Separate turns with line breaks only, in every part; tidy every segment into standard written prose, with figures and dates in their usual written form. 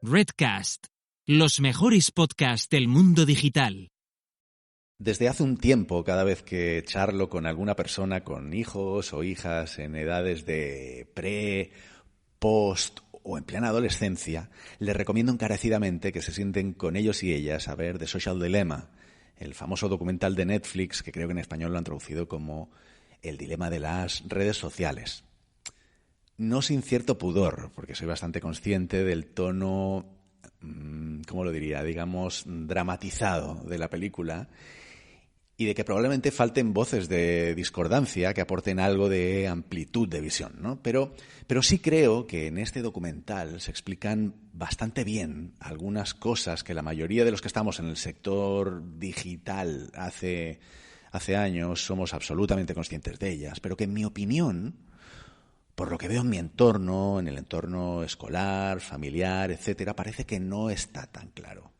Redcast, los mejores podcasts del mundo digital.
Desde hace un tiempo, cada vez que charlo con alguna persona con hijos o hijas en edades de pre, post o en plena adolescencia, les recomiendo encarecidamente que se sienten con ellos y ellas a ver The Social Dilemma, el famoso documental de Netflix que creo que en español lo han traducido como El dilema de las redes sociales. No sin cierto pudor, porque soy bastante consciente del tono, ¿cómo lo diría?, digamos, dramatizado de la película y de que probablemente falten voces de discordancia que aporten algo de amplitud de visión, ¿no? Pero sí creo que en este documental se explican bastante bien algunas cosas que la mayoría de los que estamos en el sector digital hace años somos absolutamente conscientes de ellas, pero que en mi opinión, por lo que veo en mi entorno, en el entorno escolar, familiar, etcétera, parece que no está tan claro.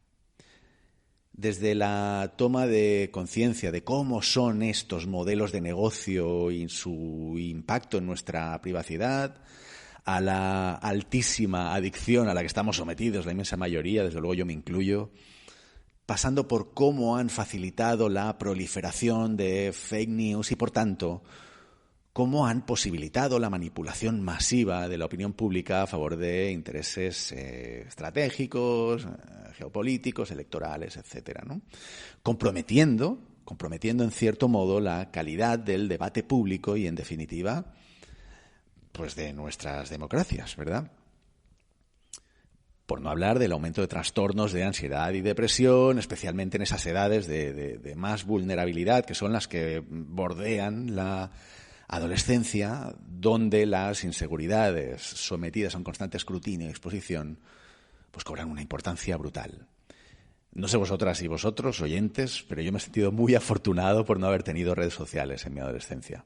Desde la toma de conciencia de cómo son estos modelos de negocio y su impacto en nuestra privacidad, a la altísima adicción a la que estamos sometidos, la inmensa mayoría, desde luego yo me incluyo, pasando por cómo han facilitado la proliferación de fake news y, por tanto, cómo han posibilitado la manipulación masiva de la opinión pública a favor de intereses estratégicos, geopolíticos, electorales, etcétera, ¿no? Comprometiendo en cierto modo la calidad del debate público y, en definitiva, pues de nuestras democracias, ¿verdad? Por no hablar del aumento de trastornos de ansiedad y depresión, especialmente en esas edades de más vulnerabilidad, que son las que bordean la adolescencia, donde las inseguridades sometidas a un constante escrutinio y exposición pues cobran una importancia brutal. No sé vosotras y vosotros, oyentes, pero yo me he sentido muy afortunado por no haber tenido redes sociales en mi adolescencia.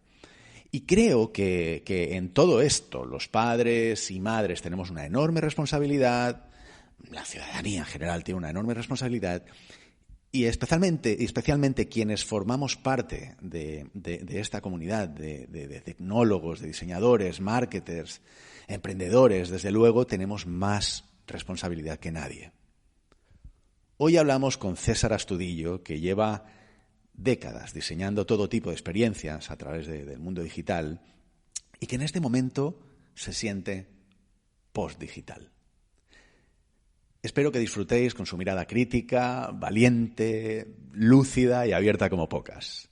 Y creo que en todo esto los padres y madres tenemos una enorme responsabilidad, la ciudadanía en general tiene una enorme responsabilidad, y especialmente quienes formamos parte de esta comunidad de tecnólogos, de diseñadores, marketers, emprendedores, desde luego tenemos más responsabilidad que nadie. Hoy hablamos con César Astudillo, que lleva décadas diseñando todo tipo de experiencias a través del mundo digital y que en este momento se siente post-digital. Espero que disfrutéis con su mirada crítica, valiente, lúcida y abierta como pocas.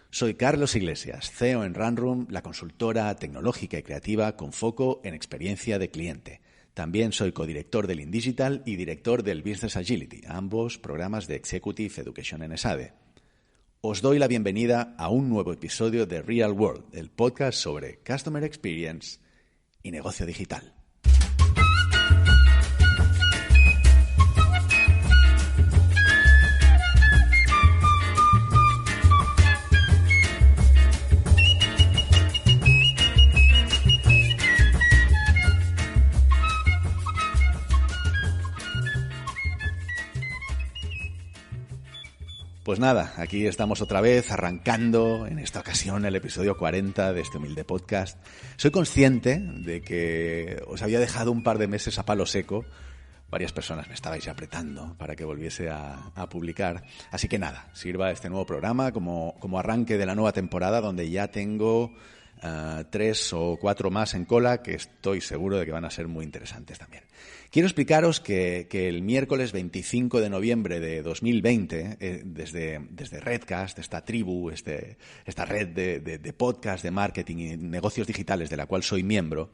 Soy Carlos Iglesias, CEO en Runroom, la consultora tecnológica y creativa con foco en experiencia de cliente. También soy codirector del InDigital y director del Business Agility, ambos programas de Executive Education en ESADE. Os doy la bienvenida a un nuevo episodio de Real World, el podcast sobre Customer Experience y negocio digital. Pues nada, aquí estamos otra vez arrancando, en esta ocasión, el episodio 40 de este humilde podcast. Soy consciente de que os había dejado un par de meses a palo seco. Varias personas me estabais apretando para que volviese a publicar. Así que nada, sirva este nuevo programa como arranque de la nueva temporada, donde ya tengo 3 o 4 más en cola que estoy seguro de que van a ser muy interesantes también. Quiero explicaros que el miércoles 25 de noviembre de 2020, desde Redcast, esta tribu, esta red de podcast, de marketing y negocios digitales de la cual soy miembro,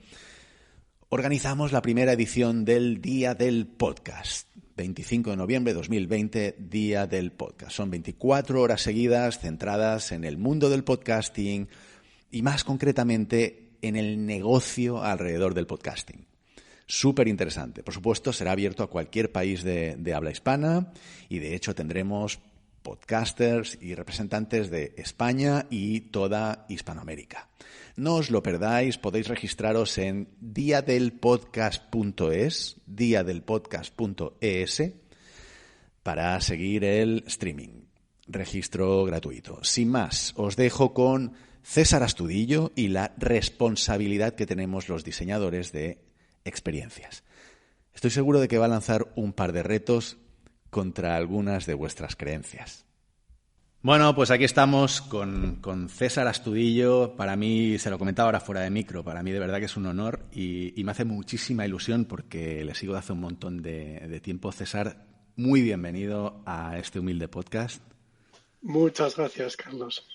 organizamos la primera edición del Día del Podcast. 25 de noviembre de 2020, Día del Podcast. Son 24 horas seguidas centradas en el mundo del podcasting y más concretamente en el negocio alrededor del podcasting. Súper interesante. Por supuesto, será abierto a cualquier país de habla hispana y, de hecho, tendremos podcasters y representantes de España y toda Hispanoamérica. No os lo perdáis, podéis registraros en diadelpodcast.es, para seguir el streaming. Registro gratuito. Sin más, os dejo con César Astudillo y la responsabilidad que tenemos los diseñadores de experiencias. Estoy seguro de que va a lanzar un par de retos contra algunas de vuestras creencias. Bueno, pues aquí estamos con César Astudillo. Para mí, se lo comentaba ahora fuera de micro, para mí de verdad que es un honor y me hace muchísima ilusión porque le sigo de hace un montón de tiempo. César, muy bienvenido a este humilde podcast.
Muchas gracias, Carlos.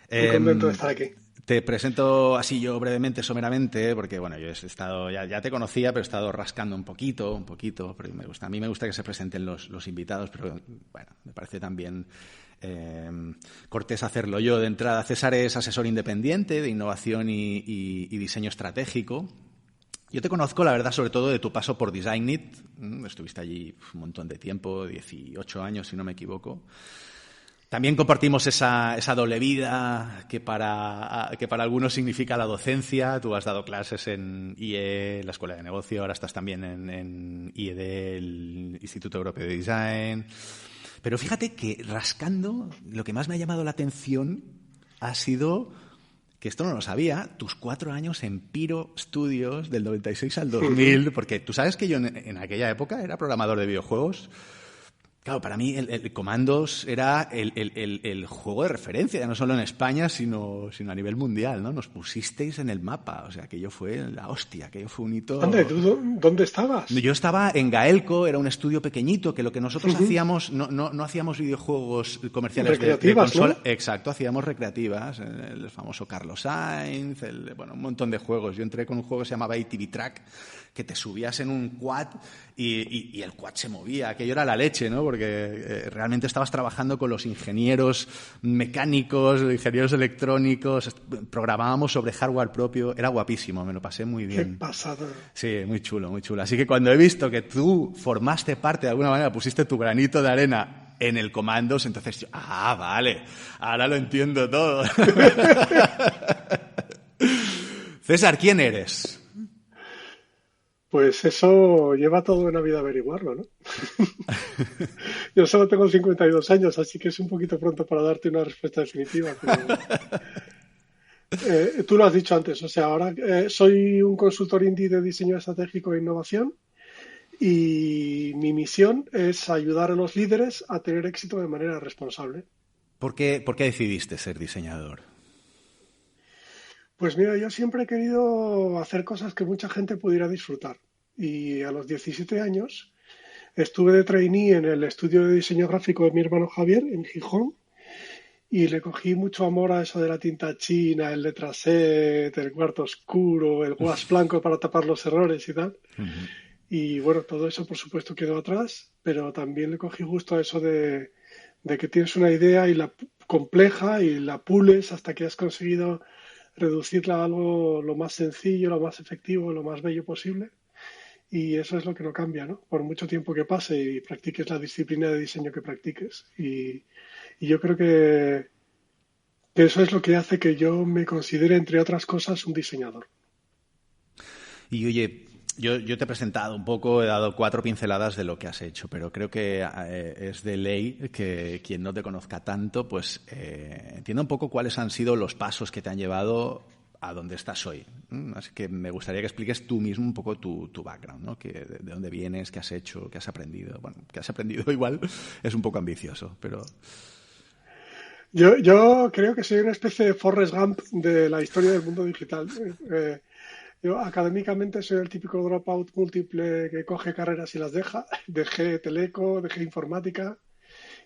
Muy contento de estar aquí.
Te presento así yo brevemente, someramente, porque bueno, yo he estado, ya te conocía, pero he estado rascando un poquito, pero a mí me gusta que se presenten los invitados, pero bueno, me parece también cortés hacerlo yo de entrada. César es asesor independiente de innovación y diseño estratégico. Yo te conozco, la verdad, sobre todo de tu paso por Designit. Estuviste allí un montón de tiempo, 18 años, si no me equivoco. También compartimos esa doble vida que para algunos significa la docencia. Tú has dado clases en IE, la Escuela de Negocio, ahora estás también en IED, el Instituto Europeo de Design. Pero fíjate que rascando, lo que más me ha llamado la atención ha sido, que esto no lo sabía, tus 4 años en Pyro Studios del 96 al 2000, porque tú sabes que yo en aquella época era programador de videojuegos. Claro, para mí el Commandos era el juego de referencia, ya no solo en España, sino a nivel mundial, ¿no? Nos pusisteis en el mapa, o sea, aquello fue la hostia, aquello fue un hito...
Ande, ¿tú dónde estabas?
Yo estaba en Gaelco, era un estudio pequeñito, que lo que nosotros hacíamos, no hacíamos videojuegos comerciales de consola. ¿No? Exacto, hacíamos recreativas, el famoso Carlos Sainz, un montón de juegos. Yo entré con un juego que se llamaba ATV Track, que te subías en un quad y el quad se movía, aquello era la leche, ¿no? Porque realmente estabas trabajando con los ingenieros mecánicos, ingenieros electrónicos, programábamos sobre hardware propio, era guapísimo, me lo pasé muy bien.
Qué pasada.
Sí, muy chulo, muy chulo. Así que cuando he visto que tú formaste parte, de alguna manera, pusiste tu granito de arena en el Commandos, entonces yo, vale, ahora lo entiendo todo. César, ¿quién eres?
Pues eso lleva toda una vida averiguarlo, ¿no? Yo solo tengo 52 años, así que es un poquito pronto para darte una respuesta definitiva. Pero, tú lo has dicho antes, o sea, ahora soy un consultor indie de diseño estratégico e innovación y mi misión es ayudar a los líderes a tener éxito de manera responsable.
¿Por qué decidiste ser diseñador?
Pues mira, yo siempre he querido hacer cosas que mucha gente pudiera disfrutar. Y a los 17 años estuve de trainee en el estudio de diseño gráfico de mi hermano Javier, en Gijón, y le cogí mucho amor a eso de la tinta china, el letraset, el cuarto oscuro, el gouache blanco para tapar los errores y tal. Uh-huh. Y bueno, todo eso por supuesto quedó atrás, pero también le cogí gusto a eso de que tienes una idea y la compleja y la pules hasta que has conseguido reducirla a algo lo más sencillo, lo más efectivo, lo más bello posible. Y eso es lo que no cambia, ¿no? Por mucho tiempo que pase y practiques la disciplina de diseño que practiques. Y yo creo que eso es lo que hace que yo me considere, entre otras cosas, un diseñador.
Y oye, yo te he presentado un poco, he dado 4 pinceladas de lo que has hecho, pero creo que es de ley que quien no te conozca tanto, pues entienda un poco cuáles han sido los pasos que te han llevado a donde estás hoy. Así que me gustaría que expliques tú mismo un poco tu background, ¿no? De dónde vienes, qué has hecho, qué has aprendido. Bueno, qué has aprendido igual es un poco ambicioso, pero...
Yo creo que soy una especie de Forrest Gump de la historia del mundo digital. Yo académicamente soy el típico dropout múltiple que coge carreras y las deja. Dejé teleco, dejé informática,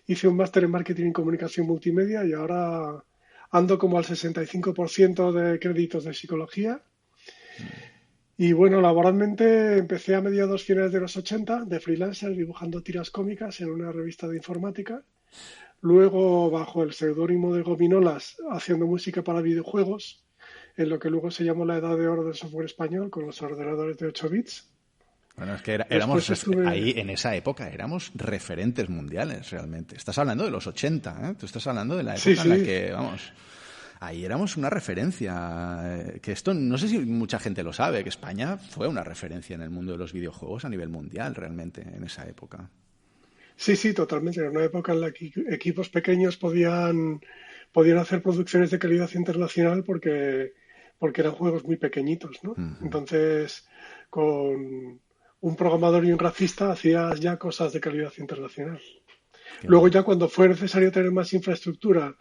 hice un máster en marketing y comunicación multimedia y ahora ando como al 65% de créditos de psicología. Y bueno, laboralmente empecé a mediados finales de los 80 de freelancer dibujando tiras cómicas en una revista de informática. Luego, bajo el seudónimo de Gominolas, haciendo música para videojuegos, en lo que luego se llamó la edad de oro del software español, con los ordenadores de 8 bits.
Bueno, es que ahí en esa época éramos referentes mundiales, realmente. Estás hablando de los 80, ¿eh? Tú estás hablando de la época en la que, vamos, ahí éramos una referencia. Que esto, no sé si mucha gente lo sabe, que España fue una referencia en el mundo de los videojuegos a nivel mundial, realmente, en esa época.
Sí, totalmente. Era una época en la que equipos pequeños podían hacer producciones de calidad internacional porque eran juegos muy pequeñitos, ¿no? Uh-huh. Entonces, con un programador y un grafista hacías ya cosas de calidad internacional.
Qué
Luego
bueno.
ya cuando fue necesario tener más infraestructura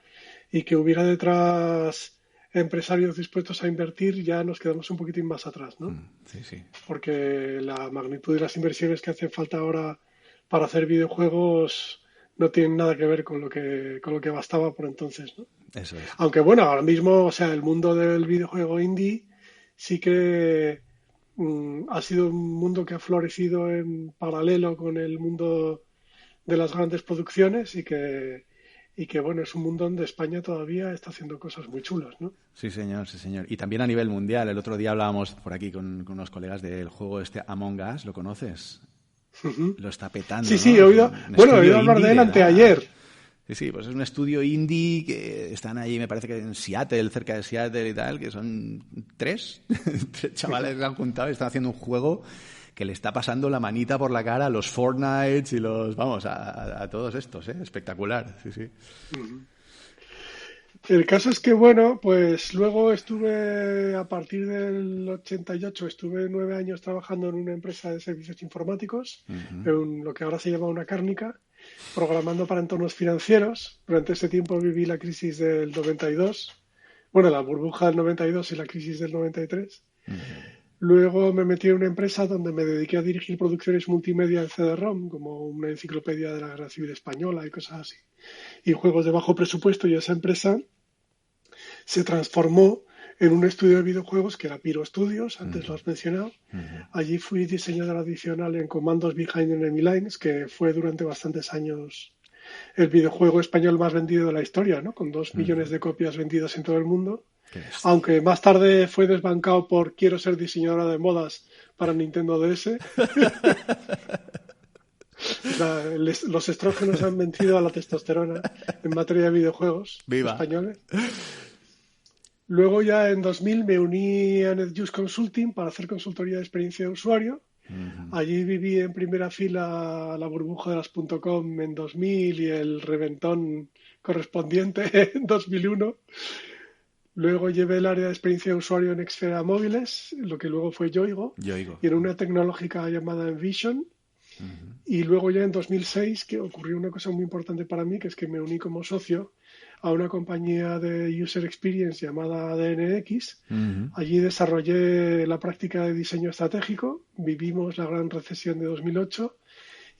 y que hubiera detrás empresarios dispuestos a invertir, ya nos quedamos un poquitín más atrás, ¿no?
Sí, sí.
Porque la magnitud de las inversiones que hacen falta ahora para hacer videojuegos no tienen nada que ver con lo que bastaba por entonces, ¿no?
Eso es.
Aunque bueno, ahora mismo, o sea, el mundo del videojuego indie sí que ha sido un mundo que ha florecido en paralelo con el mundo de las grandes producciones y que bueno, es un mundo donde España todavía está haciendo cosas muy chulas, ¿no?
Sí, señor, sí, señor. Y también a nivel mundial. El otro día hablábamos por aquí con unos colegas del juego Among Us, ¿lo conoces?
Ujú.
Lo está petando,
Sí,
¿no?
sí, he
Es
oído,
un
bueno, he
estudio
oído hablar
indie
de él
de
anteayer.
Sí, sí, pues es un estudio indie que están allí, me parece que en Seattle, cerca de Seattle y tal, que son tres chavales que se han juntado y están haciendo un juego que le está pasando la manita por la cara a los Fortnite y a todos estos, ¿eh? Espectacular, sí, sí.
El caso es que, bueno, pues luego estuve, a partir del 88, estuve 9 años trabajando en una empresa de servicios informáticos, en lo que ahora se llama una cárnica, programando para entornos financieros. Durante ese tiempo viví la crisis del 92, bueno, la burbuja del 92 y la crisis del 93. Luego me metí en una empresa donde me dediqué a dirigir producciones multimedia en CD-ROM, como una enciclopedia de la Guerra Civil Española y cosas así, y juegos de bajo presupuesto, y esa empresa se transformó en un estudio de videojuegos que era Pyro Studios, antes lo has mencionado. Allí fui diseñador adicional en Commandos Behind Enemy Lines, que fue durante bastantes años el videojuego español más vendido de la historia, ¿no? Con 2 millones de copias vendidas en todo el mundo. Aunque más tarde fue desbancado por Quiero ser diseñadora de modas para Nintendo DS. O sea, los estrógenos han vencido a la testosterona en materia de videojuegos
¡Viva!
españoles. Luego ya en 2000 me uní a NetJust Consulting para hacer consultoría de experiencia de usuario. Allí viví en primera fila la burbuja de las .com en 2000 y el reventón correspondiente en 2001. Luego llevé el área de experiencia de usuario en Xfera Móviles, lo que luego fue Yoigo, y en una tecnológica llamada Envision. Y luego ya en 2006, que ocurrió una cosa muy importante para mí, que es que me uní como socio a una compañía de User Experience llamada DNX. Allí desarrollé la práctica de diseño estratégico, vivimos la gran recesión de 2008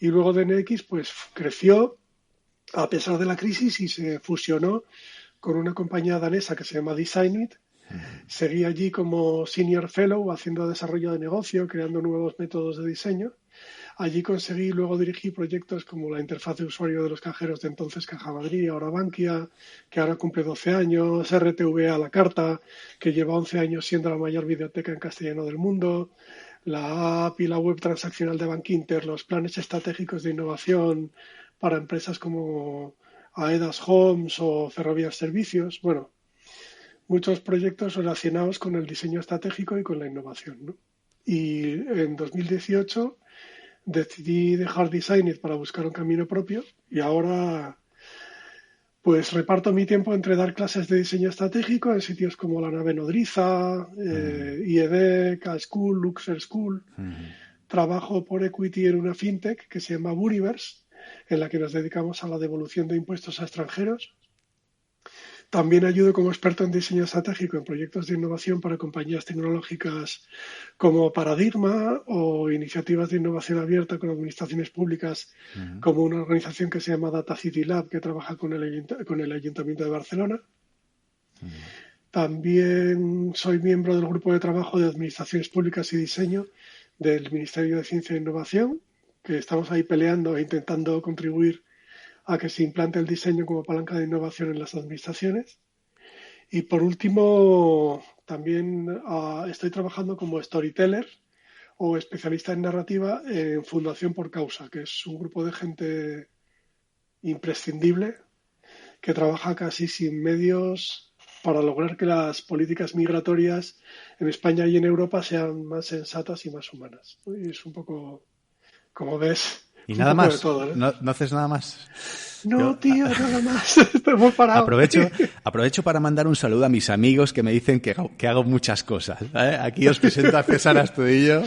y luego DNX pues creció a pesar de la crisis y se fusionó con una compañía danesa que se llama Designit. Seguí allí como Senior Fellow haciendo desarrollo de negocio, creando nuevos métodos de diseño. Allí conseguí luego dirigir proyectos como la interfaz de usuario de los cajeros de entonces Caja Madrid, ahora Bankia, que ahora cumple 12 años, RTV a la carta, que lleva 11 años siendo la mayor biblioteca en castellano del mundo, la app y la web transaccional de Bankinter, los planes estratégicos de innovación para empresas como Aedas Homes o Ferrovías Servicios. Bueno, muchos proyectos relacionados con el diseño estratégico y con la innovación, ¿no? Y en 2018 decidí dejar Designit para buscar un camino propio y ahora pues reparto mi tiempo entre dar clases de diseño estratégico en sitios como la Nave Nodriza, IED, K-School, Luxer School. Trabajo por Equity en una fintech que se llama Buriverse, en la que nos dedicamos a la devolución de impuestos a extranjeros. También ayudo como experto en diseño estratégico en proyectos de innovación para compañías tecnológicas como Paradigma o iniciativas de innovación abierta con administraciones públicas como una organización que se llama Data City Lab que trabaja con el Ayuntamiento de Barcelona. También soy miembro del grupo de trabajo de administraciones públicas y diseño del Ministerio de Ciencia e Innovación, que estamos ahí peleando e intentando contribuir a que se implante el diseño como palanca de innovación en las administraciones. Y por último, también estoy trabajando como storyteller o especialista en narrativa en Fundación por Causa, que es un grupo de gente imprescindible que trabaja casi sin medios para lograr que las políticas migratorias en España y en Europa sean más sensatas y más humanas. Y es un poco, como ves,
¿Y
un
nada
poco de
más?
todo, ¿no?
¿No haces nada más?
No, tío, nada más. Estoy muy parado.
Aprovecho para mandar un saludo a mis amigos que me dicen que hago muchas cosas, ¿eh? Aquí os presento a César Astudillo.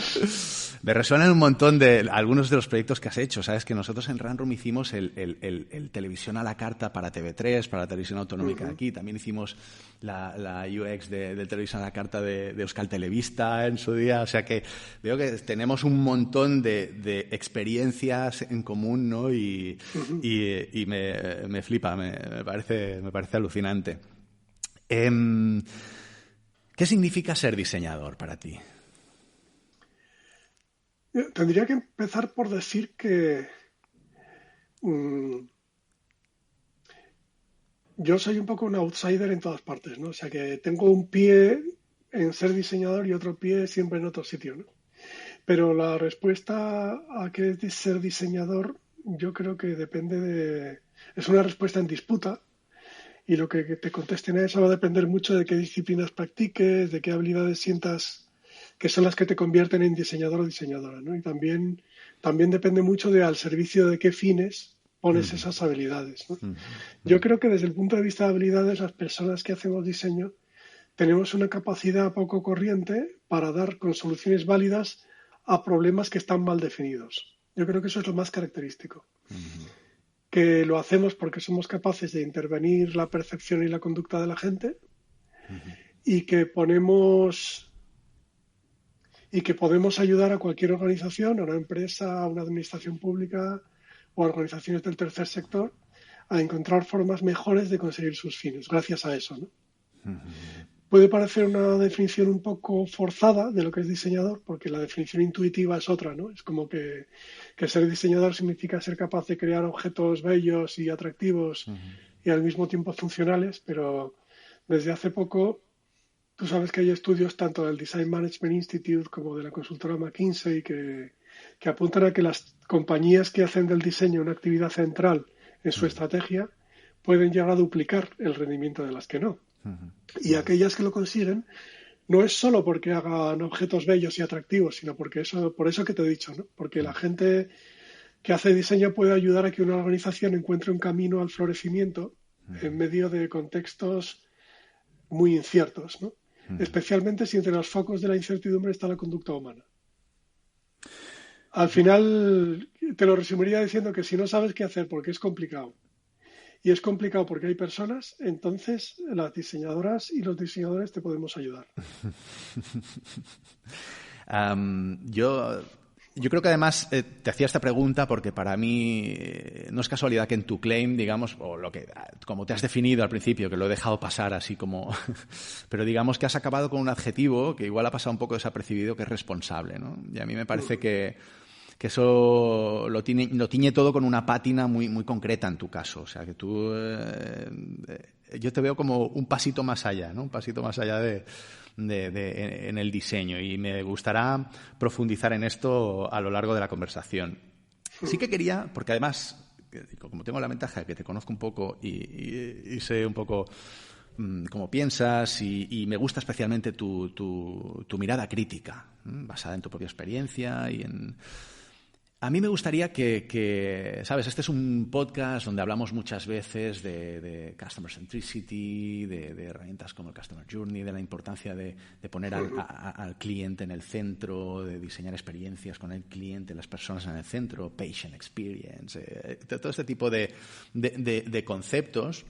Me resuenan un montón de algunos de los proyectos que has hecho. Sabes que nosotros en Runroom hicimos el televisión a la carta para TV3, para la televisión autonómica de aquí. También hicimos la UX de televisión a la carta de Euskal Televista en su día. O sea que veo que tenemos un montón de experiencias en común, ¿no? Y me flipa, me parece alucinante. ¿Qué significa ser diseñador para ti?
Tendría que empezar por decir que yo soy un poco un outsider en todas partes, ¿no? O sea que tengo un pie en ser diseñador y otro pie siempre en otro sitio, ¿no? Pero la respuesta a qué es ser diseñador, yo creo que es una respuesta en disputa, y lo que te contesten a eso va a depender mucho de qué disciplinas practiques, de qué habilidades sientas que son las que te convierten en diseñador o diseñadora, ¿no? Y también depende mucho de al servicio de qué fines pones esas habilidades, ¿no? Yo creo que desde el punto de vista de habilidades, las personas que hacemos diseño tenemos una capacidad poco corriente para dar con soluciones válidas a problemas que están mal definidos. Yo creo que eso es lo más característico. Que lo hacemos porque somos capaces de intervenir la percepción y la conducta de la gente y que podemos ayudar a cualquier organización, a una empresa, a una administración pública o a organizaciones del tercer sector a encontrar formas mejores de conseguir sus fines, gracias a eso, ¿no? Puede parecer una definición un poco forzada de lo que es diseñador, porque la definición intuitiva es otra, ¿no? Es como que ser diseñador significa ser capaz de crear objetos bellos y atractivos y al mismo tiempo funcionales, pero desde hace poco tú sabes que hay estudios tanto del Design Management Institute como de la consultora McKinsey que apuntan a que las compañías que hacen del diseño una actividad central en su estrategia pueden llegar a duplicar el rendimiento de las que no. Y aquellas que lo consiguen no es solo porque hagan objetos bellos y atractivos, sino por eso que te he dicho, ¿no? Porque la gente que hace diseño puede ayudar a que una organización encuentre un camino al florecimiento en medio de contextos muy inciertos, ¿no? Especialmente si entre los focos de la incertidumbre está la conducta humana. Al final te lo resumiría diciendo que si no sabes qué hacer porque es complicado, y es complicado porque hay personas, entonces las diseñadoras y los diseñadores te podemos ayudar.
Yo creo que además te hacía esta pregunta porque para mí no es casualidad que en tu claim, digamos, o como te has definido al principio, que lo he dejado pasar así como... pero digamos que has acabado con un adjetivo que igual ha pasado un poco desapercibido, que es responsable, ¿no? Y a mí me parece que eso lo tiñe todo con una pátina muy, muy concreta en tu caso. O sea, que tú... yo te veo como un pasito más allá, ¿no? Un pasito más allá en el diseño, y me gustará profundizar en esto a lo largo de la conversación. Sí que quería, porque además, como tengo la ventaja de que te conozco un poco y sé un poco cómo piensas, y me gusta especialmente tu mirada crítica, basada en tu propia experiencia y en... A mí me gustaría que, ¿sabes? Este es un podcast donde hablamos muchas veces de Customer Centricity, de herramientas como el Customer Journey, de la importancia de poner al cliente en el centro, de diseñar experiencias con el cliente, las personas en el centro, patient experience, todo este tipo de conceptos.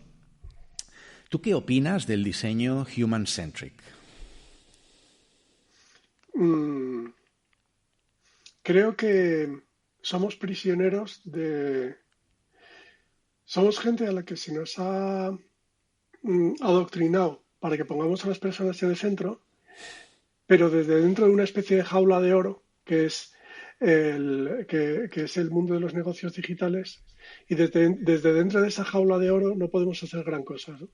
¿Tú qué opinas del diseño human-centric?
Creo que somos prisioneros somos gente a la que se nos ha adoctrinado para que pongamos a las personas en el centro, pero desde dentro de una especie de jaula de oro que es el mundo de los negocios digitales, y desde dentro de esa jaula de oro no podemos hacer gran cosa, ¿no?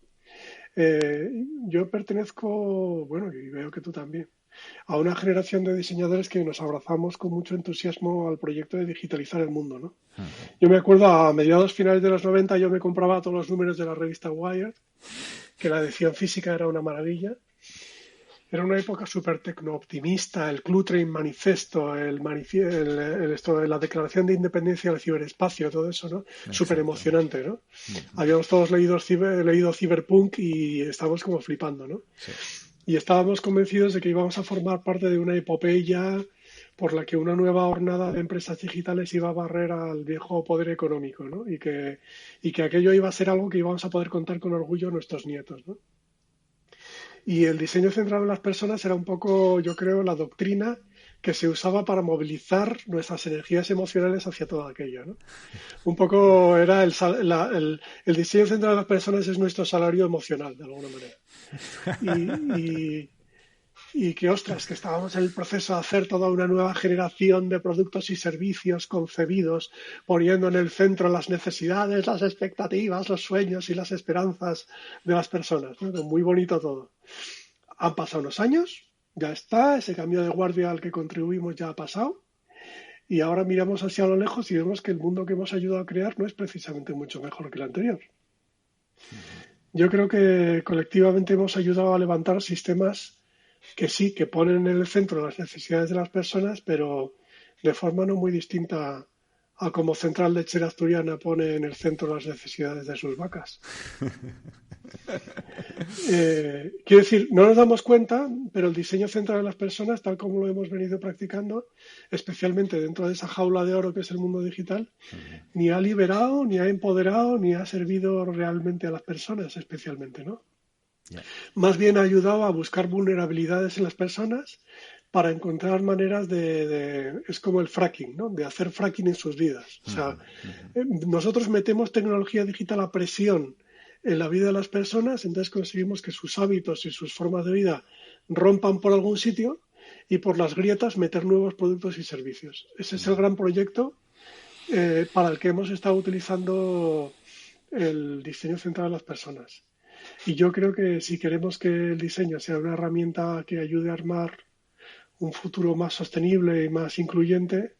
Yo pertenezco, bueno, y veo que tú también, a una generación de diseñadores que nos abrazamos con mucho entusiasmo al proyecto de digitalizar el mundo, ¿no? Yo me acuerdo a mediados finales de los 90 yo me compraba todos los números de la revista Wired, que la edición física era una maravilla. Era una época súper tecno-optimista, el Clutrain Manifesto, la Declaración de Independencia del Ciberespacio, todo eso, ¿no? Súper emocionante, ¿no? Habíamos todos leído Cyberpunk y estábamos como flipando, ¿no? Sí. Y estábamos convencidos de que íbamos a formar parte de una epopeya por la que una nueva hornada de empresas digitales iba a barrer al viejo poder económico, ¿no? Y que aquello iba a ser algo que íbamos a poder contar con orgullo a nuestros nietos, ¿no? Y el diseño centrado en las personas era un poco, yo creo, la doctrina que se usaba para movilizar nuestras energías emocionales hacia todo aquello, ¿no? Un poco era el diseño centrado en las personas es nuestro salario emocional, de alguna manera. Y que, ostras, que estábamos en el proceso de hacer toda una nueva generación de productos y servicios concebidos, poniendo en el centro las necesidades, las expectativas, los sueños y las esperanzas de las personas, ¿no? Muy bonito todo. Han pasado unos años, ya está, ese cambio de guardia al que contribuimos ya ha pasado, y ahora miramos hacia lo lejos y vemos que el mundo que hemos ayudado a crear no es precisamente mucho mejor que el anterior. Yo creo que colectivamente hemos ayudado a levantar sistemas que sí, que ponen en el centro las necesidades de las personas, pero de forma no muy distinta a como Central Lechera Asturiana pone en el centro las necesidades de sus vacas. Quiero decir, no nos damos cuenta, pero el diseño central de las personas, tal como lo hemos venido practicando, especialmente dentro de esa jaula de oro que es el mundo digital, ni ha liberado, ni ha empoderado, ni ha servido realmente a las personas, especialmente, ¿no? Yeah. Más bien ha ayudado a buscar vulnerabilidades en las personas para encontrar maneras es como el fracking, ¿no? De hacer fracking en sus vidas. O sea, nosotros metemos tecnología digital a presión en la vida de las personas, entonces conseguimos que sus hábitos y sus formas de vida rompan por algún sitio y por las grietas meter nuevos productos y servicios. Ese es el gran proyecto para el que hemos estado utilizando el diseño centrado en las personas. Y yo creo que si queremos que el diseño sea una herramienta que ayude a armar un futuro más sostenible y más incluyente,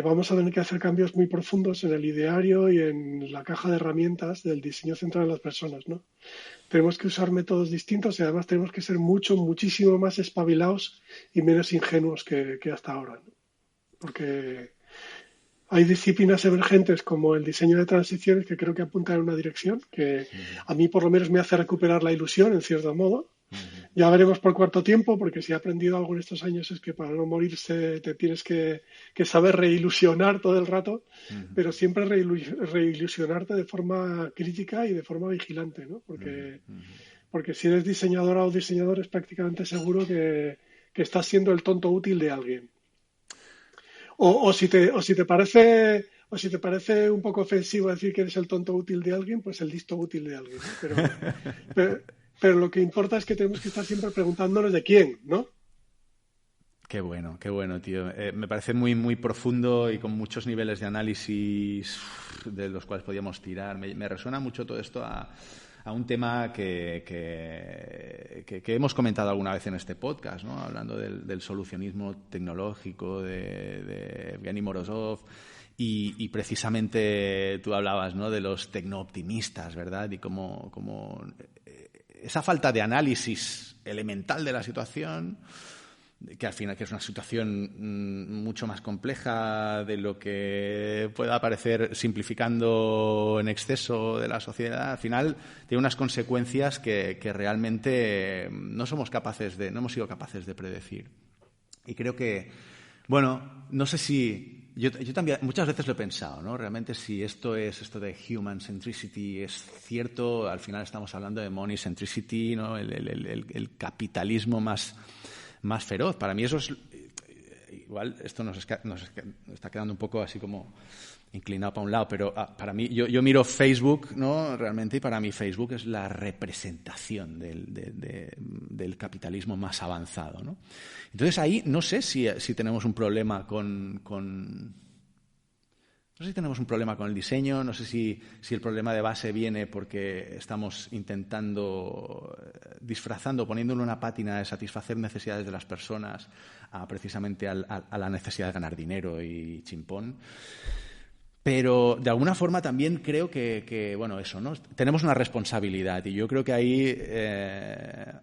vamos a tener que hacer cambios muy profundos en el ideario y en la caja de herramientas del diseño centrado en las personas, ¿no? Tenemos que usar métodos distintos y además tenemos que ser muchísimo más espabilados y menos ingenuos que hasta ahora, ¿no? Porque hay disciplinas emergentes como el diseño de transiciones que creo que apuntan en una dirección que a mí por lo menos me hace recuperar la ilusión en cierto modo. Ya veremos por cuánto tiempo, porque si he aprendido algo en estos años es que para no morirse te tienes que saber reilusionar todo el rato, pero siempre reilusionarte de forma crítica y de forma vigilante, ¿no? Porque si eres diseñadora o diseñador es prácticamente seguro que estás siendo el tonto útil de alguien. O si te parece un poco ofensivo decir que eres el tonto útil de alguien, pues el listo útil de alguien, ¿no? Pero lo que importa es que tenemos que estar siempre preguntándonos de quién, ¿no?
Qué bueno, tío. Me parece muy, muy profundo y con muchos niveles de análisis de los cuales podíamos tirar. Me resuena mucho todo esto a un tema que hemos comentado alguna vez en este podcast, ¿no? Hablando del solucionismo tecnológico de Evgeny Morozov y precisamente tú hablabas, ¿no? De los tecnooptimistas, ¿verdad? Y cómo esa falta de análisis elemental de la situación, que al final que es una situación mucho más compleja de lo que pueda parecer simplificando en exceso de la sociedad, al final tiene unas consecuencias que realmente no hemos sido capaces de predecir. Y creo que, bueno, no sé si yo también muchas veces lo he pensado, ¿no? Realmente si esto de human centricity es cierto, al final estamos hablando de money centricity, ¿no? El capitalismo más feroz. Para mí eso es igual, esto nos está quedando un poco así como inclinado para un lado, pero para mí yo miro Facebook, ¿no? Realmente, y para mí Facebook es la representación del capitalismo más avanzado, ¿no? Entonces ahí no sé si tenemos un problema no sé si tenemos un problema con el diseño, no sé si el problema de base viene porque estamos poniéndole una pátina de satisfacer necesidades de las personas precisamente a la necesidad de ganar dinero y chimpón. Pero de alguna forma también creo que bueno, eso, ¿no? Tenemos una responsabilidad y yo creo que ahí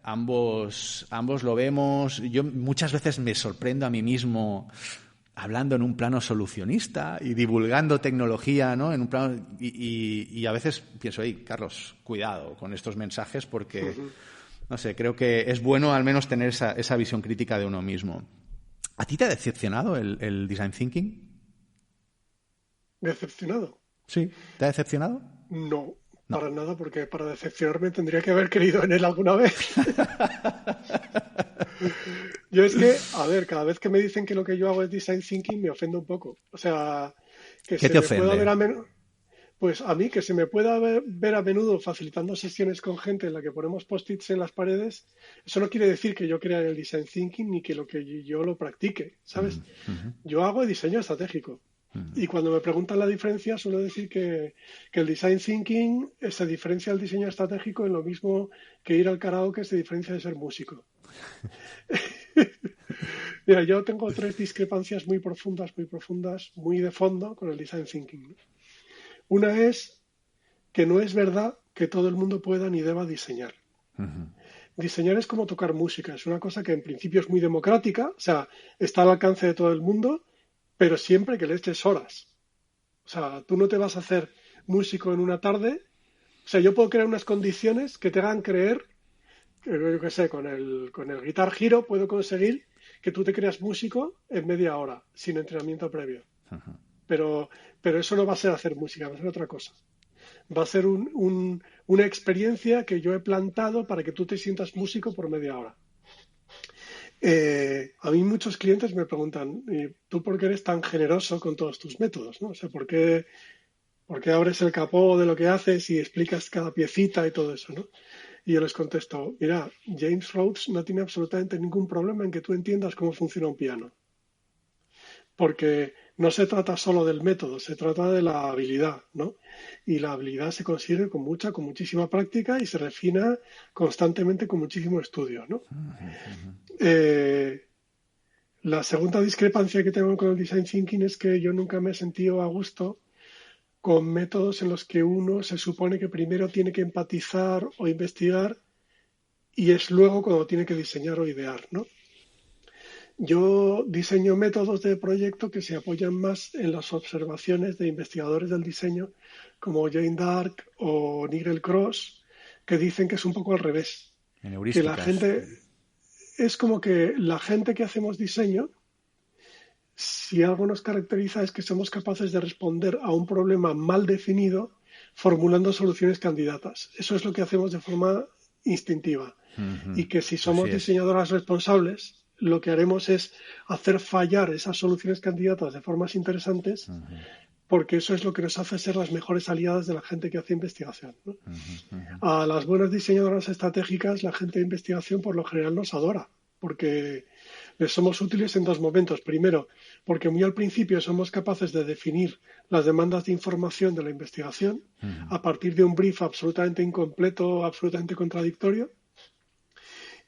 ambos lo vemos. Yo muchas veces me sorprendo a mí mismo hablando en un plano solucionista y divulgando tecnología, ¿no? En un plano y a veces pienso, Carlos, cuidado con estos mensajes porque, no sé, creo que es bueno al menos tener esa visión crítica de uno mismo. ¿A ti te ha decepcionado el design thinking?
¿Decepcionado?
Sí. ¿Te ha decepcionado?
No,
No.
para nada, porque para decepcionarme tendría que haber creído en él alguna vez. Yo es que, a ver, cada vez que me dicen que lo que yo hago es design thinking, me ofendo un poco. O sea, que
¿Qué
se
te
me pueda ver
ofende?
a menudo, pues a mí que se me pueda ver a menudo facilitando sesiones con gente en la que ponemos post-its en las paredes, eso no quiere decir que yo crea en el design thinking ni que lo que yo lo practique, ¿sabes? Yo hago diseño estratégico. Y cuando me preguntan la diferencia, suelo decir que el design thinking se diferencia del diseño estratégico en lo mismo que ir al karaoke se diferencia de ser músico. Mira, yo tengo tres discrepancias muy profundas, muy de fondo con el design thinking. Una es que no es verdad que todo el mundo pueda ni deba diseñar. Diseñar es como tocar música, es una cosa que en principio es muy democrática, o sea, está al alcance de todo el mundo, pero siempre que le eches horas. O sea, tú no te vas a hacer músico en una tarde. O sea, yo puedo crear unas condiciones que te hagan creer, que yo qué sé, con el Guitar Hero puedo conseguir que tú te creas músico en media hora, sin entrenamiento previo. Pero, pero eso no va a ser hacer música, va a ser otra cosa. Va a ser una experiencia que yo he plantado para que tú te sientas músico por media hora. A mí muchos clientes me preguntan, ¿y tú por qué eres tan generoso con todos tus métodos? ¿No? O sea, ¿por qué abres el capó de lo que haces y explicas cada piecita y todo eso? ¿No? Y yo les contesto, mira, James Rhodes no tiene absolutamente ningún problema en que tú entiendas cómo funciona un piano. Porque no se trata solo del método, se trata de la habilidad, ¿no? Y la habilidad se consigue con muchísima práctica y se refina constantemente con muchísimo estudio, ¿no? La segunda discrepancia que tengo con el design thinking es que yo nunca me he sentido a gusto con métodos en los que uno se supone que primero tiene que empatizar o investigar y es luego cuando tiene que diseñar o idear, ¿no? Yo diseño métodos de proyecto que se apoyan más en las observaciones de investigadores del diseño como Jane Dark o Nigel Cross, que dicen que es un poco al revés,
En
que la
heurísticas.
gente es como que la gente que hacemos diseño, si algo nos caracteriza es que somos capaces de responder a un problema mal definido formulando soluciones candidatas. Eso es lo que hacemos de forma instintiva. Y que si
Así
somos
es.
diseñadoras responsables, lo que haremos es hacer fallar esas soluciones candidatas de formas interesantes, porque eso es lo que nos hace ser las mejores aliadas de la gente que hace investigación, ¿no? A las buenas diseñadoras estratégicas, la gente de investigación por lo general nos adora, porque les somos útiles en dos momentos. Primero, porque muy al principio somos capaces de definir las demandas de información de la investigación a partir de un brief absolutamente incompleto, absolutamente contradictorio.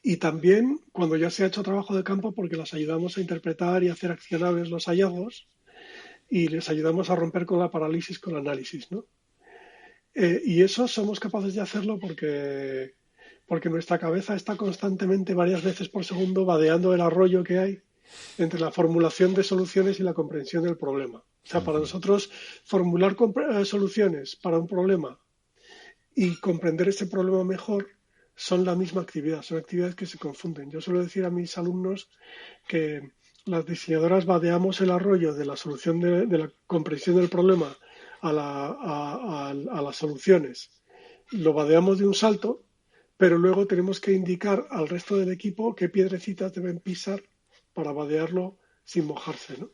Y también cuando ya se ha hecho trabajo de campo porque las ayudamos a interpretar y hacer accionables los hallazgos y les ayudamos a romper con la parálisis con el análisis, ¿no? Y eso somos capaces de hacerlo porque nuestra cabeza está constantemente, varias veces por segundo, vadeando el arroyo que hay entre la formulación de soluciones y la comprensión del problema. O sea, para nosotros formular soluciones para un problema y comprender ese problema mejor son la misma actividad, son actividades que se confunden. Yo suelo decir a mis alumnos que las diseñadoras vadeamos el arroyo de la solución de la comprensión del problema a las soluciones. Lo vadeamos de un salto, pero luego tenemos que indicar al resto del equipo qué piedrecitas deben pisar para vadearlo sin mojarse, ¿no?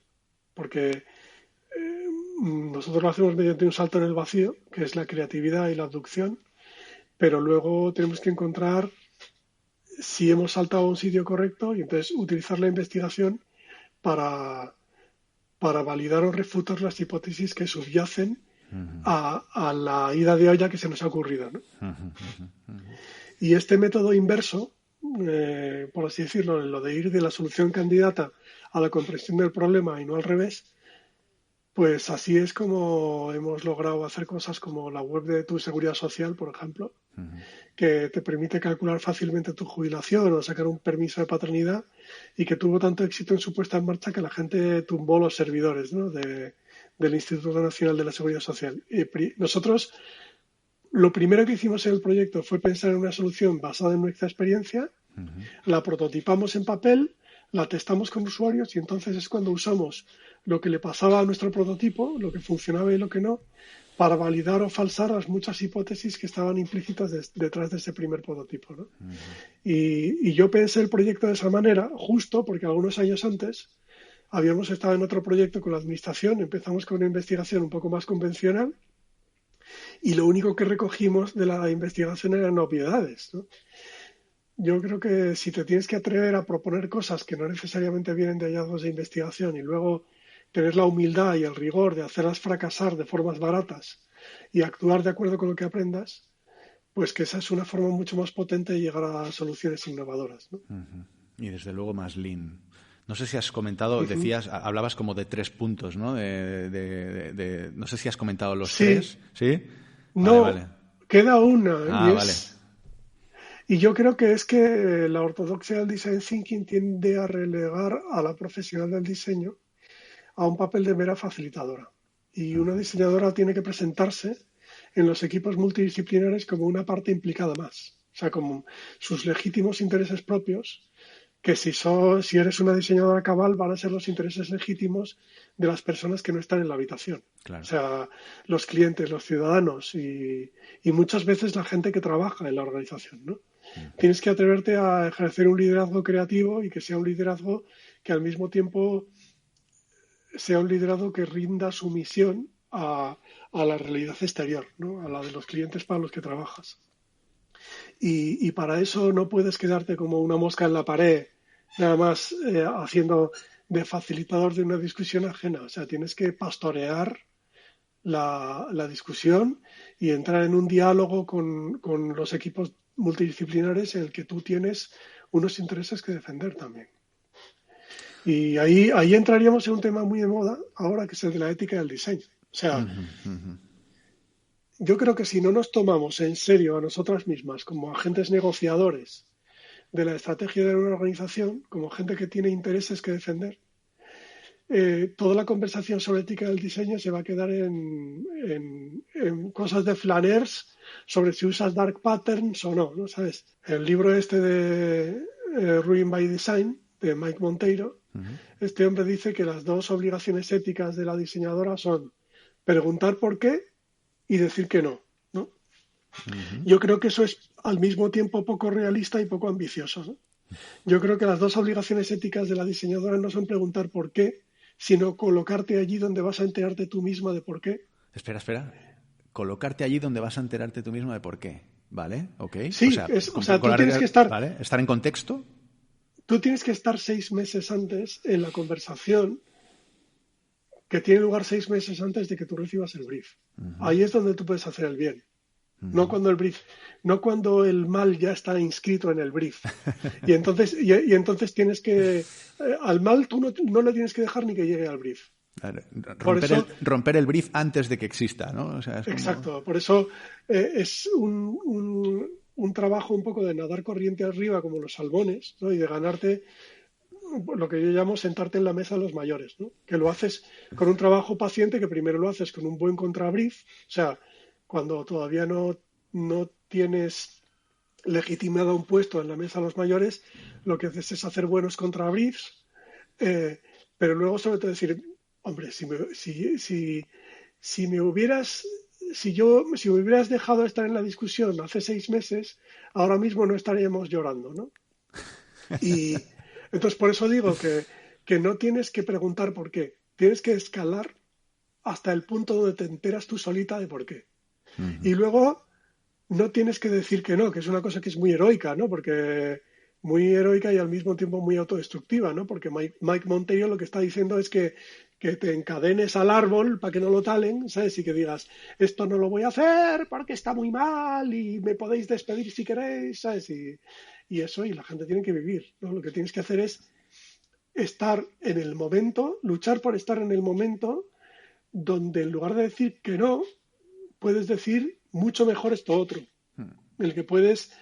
Porque nosotros lo hacemos mediante un salto en el vacío, que es la creatividad y la abducción, pero luego tenemos que encontrar si hemos saltado a un sitio correcto y entonces utilizar la investigación para, para validar o refutar las hipótesis que subyacen a la ida de olla que se nos ha ocurrido, ¿no? Y este método inverso, por así decirlo, lo de ir de la solución candidata a la comprensión del problema y no al revés, pues así es como hemos logrado hacer cosas como la web de tu seguridad social, por ejemplo, que te permite calcular fácilmente tu jubilación o sacar un permiso de paternidad y que tuvo tanto éxito en su puesta en marcha que la gente tumbó los servidores, ¿no? del Instituto Nacional de la Seguridad Social. Y nosotros lo primero que hicimos en el proyecto fue pensar en una solución basada en nuestra experiencia, la prototipamos en papel, la testamos con usuarios y entonces es cuando usamos lo que le pasaba a nuestro prototipo, lo que funcionaba y lo que no, para validar o falsar las muchas hipótesis que estaban implícitas detrás de ese primer prototipo, ¿no? Y yo pensé el proyecto de esa manera, justo porque algunos años antes habíamos estado en otro proyecto con la administración, empezamos con una investigación un poco más convencional y lo único que recogimos de la investigación eran obviedades, ¿no? Yo creo que si te tienes que atrever a proponer cosas que no necesariamente vienen de hallazgos de investigación y luego tener la humildad y el rigor de hacerlas fracasar de formas baratas y actuar de acuerdo con lo que aprendas, pues que esa es una forma mucho más potente de llegar a soluciones innovadoras, ¿no?
Y desde luego más lean. No sé si has comentado, decías, hablabas como de 3 puntos, ¿no? No sé si has comentado los
Sí,
3, ¿sí?
no,
Vale.
queda una
Ah, vale.
y yo creo que es que la ortodoxia del design thinking tiende a relegar a la profesional del diseño a un papel de mera facilitadora. Y una diseñadora tiene que presentarse en los equipos multidisciplinares como una parte implicada más, o sea, como sus legítimos intereses propios, que si eres una diseñadora cabal van a ser los intereses legítimos de las personas que no están en la habitación.
Claro.
O sea, los clientes, los ciudadanos y muchas veces la gente que trabaja en la organización, ¿no? Tienes que atreverte a ejercer un liderazgo creativo y que sea un liderazgo que al mismo tiempo sea un liderazgo que rinda sumisión a la realidad exterior, ¿no? A la de los clientes para los que trabajas. Y para eso no puedes quedarte como una mosca en la pared, nada más haciendo de facilitador de una discusión ajena. O sea, tienes que pastorear la discusión y entrar en un diálogo con los equipos multidisciplinares en el que tú tienes unos intereses que defender también. Y ahí entraríamos en un tema muy de moda ahora, que es el de la ética del diseño. O sea, yo creo que si no nos tomamos en serio a nosotras mismas como agentes negociadores de la estrategia de una organización, como gente que tiene intereses que defender, toda la conversación sobre ética del diseño se va a quedar en cosas de flaners sobre si usas dark patterns o no, ¿no? ¿Sabes? El libro este de Ruin by Design, de Mike Monteiro, este hombre dice que las 2 obligaciones éticas de la diseñadora son preguntar por qué y decir que no, ¿no? Yo creo que eso es al mismo tiempo poco realista y poco ambicioso, ¿no? Yo creo que las 2 obligaciones éticas de la diseñadora no son preguntar por qué, sino colocarte allí donde vas a enterarte tú misma de por qué.
Espera. Colocarte allí donde vas a enterarte tú mismo de por qué. ¿Vale? ¿Ok?
Sí, tú tienes que estar...
¿Vale? ¿Estar en contexto?
Tú tienes que estar 6 meses antes en la conversación que tiene lugar 6 meses antes de que tú recibas el brief. Ahí es donde tú puedes hacer el bien. No cuando el brief, no cuando el mal ya está inscrito en el brief. Y entonces tienes que, al mal tú no le tienes que dejar ni que llegue al brief.
Romper el brief antes de que exista, ¿no? O sea, es como...
Exacto, por eso es un trabajo un poco de nadar corriente arriba como los salmones, ¿no? Y de ganarte lo que yo llamo sentarte en la mesa de los mayores, ¿no? Que lo haces con un trabajo paciente, que primero lo haces con un buen contrabrief, o sea, cuando todavía no tienes legitimado un puesto en la mesa de los mayores, lo que haces es hacer buenos contrabriefs, pero luego sobre todo decir, hombre, si me hubieras dejado estar en la discusión hace 6 meses, ahora mismo no estaríamos llorando, ¿no? Y entonces por eso digo que no tienes que preguntar por qué, tienes que escalar hasta el punto donde te enteras tú solita de por qué. Y luego no tienes que decir que no, que es una cosa que es muy heroica, ¿no? Porque muy heroica y al mismo tiempo muy autodestructiva, ¿no? Porque Mike Monteiro lo que está diciendo es que te encadenes al árbol para que no lo talen, ¿sabes? Y que digas, esto no lo voy a hacer porque está muy mal y me podéis despedir si queréis, ¿sabes? Y eso, y la gente tiene que vivir, ¿no? Lo que tienes que hacer es estar en el momento, luchar por estar en el momento donde en lugar de decir que no, puedes decir mucho mejor esto otro, en el que puedes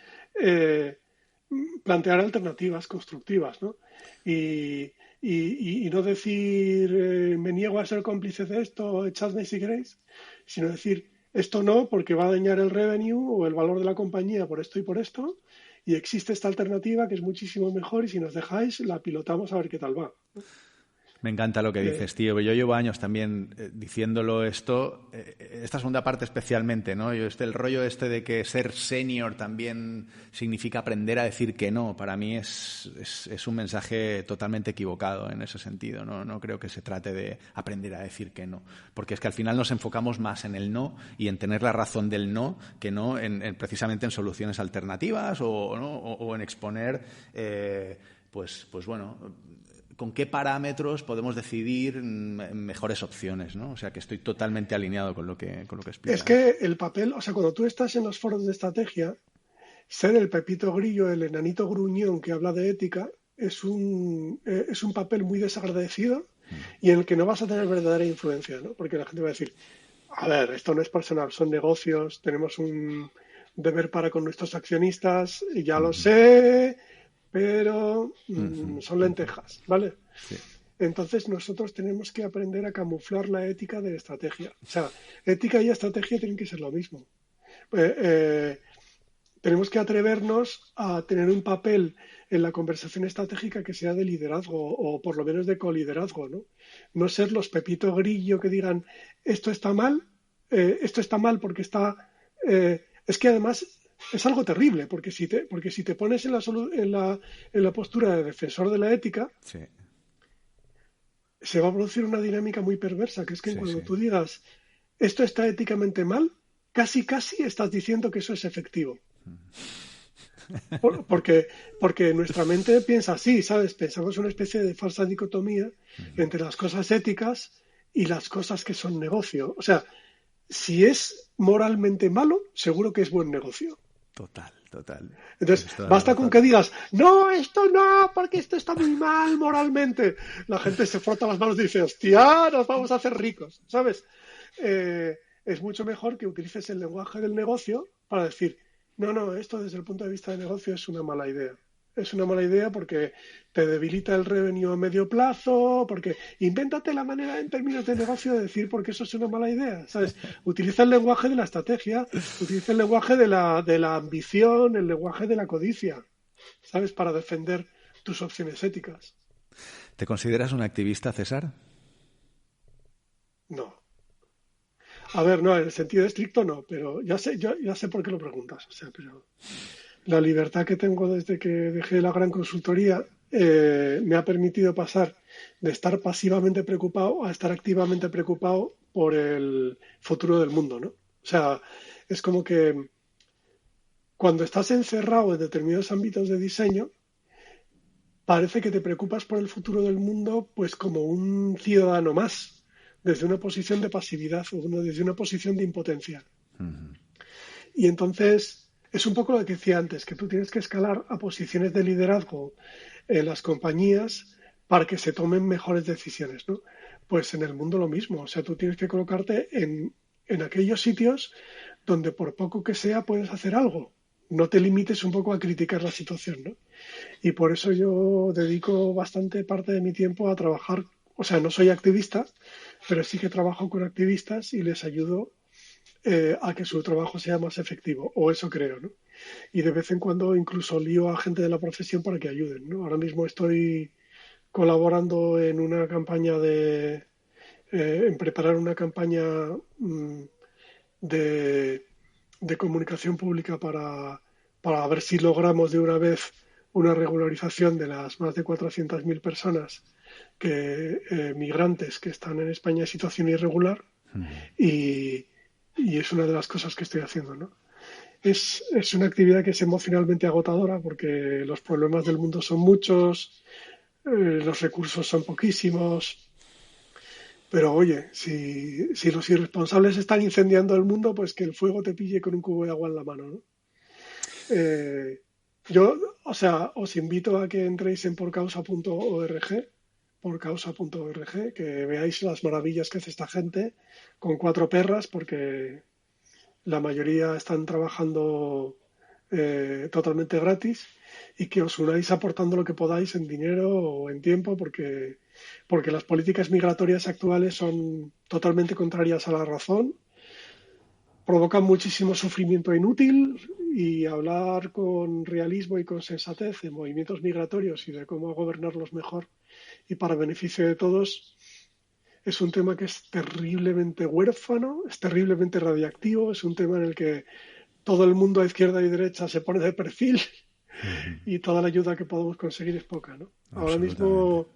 plantear alternativas constructivas, ¿no? Y no decir me niego a ser cómplice de esto, echadme si queréis, sino decir esto no porque va a dañar el revenue o el valor de la compañía por esto y por esto, y existe esta alternativa que es muchísimo mejor y si nos dejáis la pilotamos a ver qué tal va.
Me encanta lo que dices, tío. Yo llevo años también diciéndolo esto, esta segunda parte especialmente, ¿no? El rollo de que ser senior también significa aprender a decir que no, para mí es un mensaje totalmente equivocado en ese sentido, ¿no? No creo que se trate de aprender a decir que no, porque es que al final nos enfocamos más en el no y en tener la razón del no que no precisamente en soluciones alternativas o en exponer, pues bueno, con qué parámetros podemos decidir mejores opciones, ¿no? O sea, que estoy totalmente alineado con lo que explicas.
Es que el papel, o sea, cuando tú estás en los foros de estrategia, ser el Pepito Grillo, el enanito gruñón que habla de ética, es un papel muy desagradecido y en el que no vas a tener verdadera influencia, ¿no? Porque la gente va a decir, a ver, esto no es personal, son negocios, tenemos un deber para con nuestros accionistas, y ya lo sé, pero son lentejas, ¿vale?
Sí.
Entonces nosotros tenemos que aprender a camuflar la ética de la estrategia. O sea, ética y estrategia tienen que ser lo mismo. Tenemos que atrevernos a tener un papel en la conversación estratégica que sea de liderazgo o por lo menos de coliderazgo, ¿no? No ser los Pepito Grillo que digan esto está mal porque está... es que además es algo terrible, porque si te pones en la postura de defensor de la ética,
Sí.
se va a producir una dinámica muy perversa, que es que cuando
Sí.
tú digas esto está éticamente mal, casi estás diciendo que eso es efectivo. Porque nuestra mente piensa así, ¿sabes? Pensamos una especie de falsa dicotomía entre las cosas éticas y las cosas que son negocio. O sea, si es moralmente malo, seguro que es buen negocio.
Total.
Entonces, basta con que digas, no, esto no, porque esto está muy mal moralmente. La gente se frota las manos y dice, hostia, nos vamos a hacer ricos, ¿sabes? Es mucho mejor que utilices el lenguaje del negocio para decir, no, esto desde el punto de vista de negocio es una mala idea. Es una mala idea porque te debilita el revenue a medio plazo, porque invéntate la manera en términos de negocio de decir porque eso es una mala idea, ¿sabes? Utiliza el lenguaje de la estrategia, utiliza el lenguaje de la ambición, el lenguaje de la codicia, ¿sabes? Para defender tus opciones éticas.
¿Te consideras un activista, César?
No. A ver, no, en el sentido estricto no, pero ya sé por qué lo preguntas. O sea, pero la libertad que tengo desde que dejé la gran consultoría me ha permitido pasar de estar pasivamente preocupado a estar activamente preocupado por el futuro del mundo, ¿no? O sea, es como que cuando estás encerrado en determinados ámbitos de diseño, parece que te preocupas por el futuro del mundo, pues como un ciudadano más, desde una posición de pasividad o desde una posición de impotencia. Y entonces es un poco lo que decía antes, que tú tienes que escalar a posiciones de liderazgo en las compañías para que se tomen mejores decisiones, ¿no? Pues en el mundo lo mismo, o sea, tú tienes que colocarte en aquellos sitios donde por poco que sea puedes hacer algo. No te limites un poco a criticar la situación, ¿no? Y por eso yo dedico bastante parte de mi tiempo a trabajar, o sea, no soy activista, pero sí que trabajo con activistas y les ayudo a que su trabajo sea más efectivo, o eso creo, ¿no? Y de vez en cuando incluso lío a gente de la profesión para que ayuden, ¿no? Ahora mismo estoy colaborando en una campaña en preparar una campaña de comunicación pública para ver si logramos de una vez una regularización de las más de 400.000 personas migrantes que están en España en situación irregular y es una de las cosas que estoy haciendo, ¿no? Es una actividad que es emocionalmente agotadora porque los problemas del mundo son muchos, los recursos son poquísimos, pero oye, si los irresponsables están incendiando el mundo, pues que el fuego te pille con un cubo de agua en la mano, ¿no? Yo, o sea, os invito a que entréis en porcausa.org, que veáis las maravillas que hace esta gente con 4 perras, porque la mayoría están trabajando totalmente gratis y que os unáis aportando lo que podáis en dinero o en tiempo, porque las políticas migratorias actuales son totalmente contrarias a la razón, provocan muchísimo sufrimiento inútil, y hablar con realismo y con sensatez de movimientos migratorios y de cómo gobernarlos mejor y para beneficio de todos es un tema que es terriblemente huérfano, es terriblemente radiactivo, es un tema en el que todo el mundo a izquierda y derecha se pone de perfil y toda la ayuda que podemos conseguir es poca, ¿no?
Absolutamente.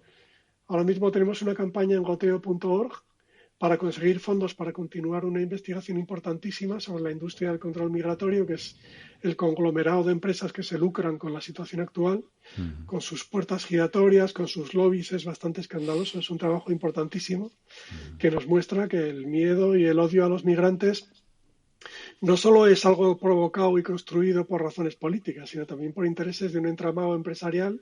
Ahora mismo tenemos una campaña en goteo.org para conseguir fondos para continuar una investigación importantísima sobre la industria del control migratorio, que es el conglomerado de empresas que se lucran con la situación actual, con sus puertas giratorias, con sus lobbies. Es bastante escandaloso, es un trabajo importantísimo que nos muestra que el miedo y el odio a los migrantes no solo es algo provocado y construido por razones políticas, sino también por intereses de un entramado empresarial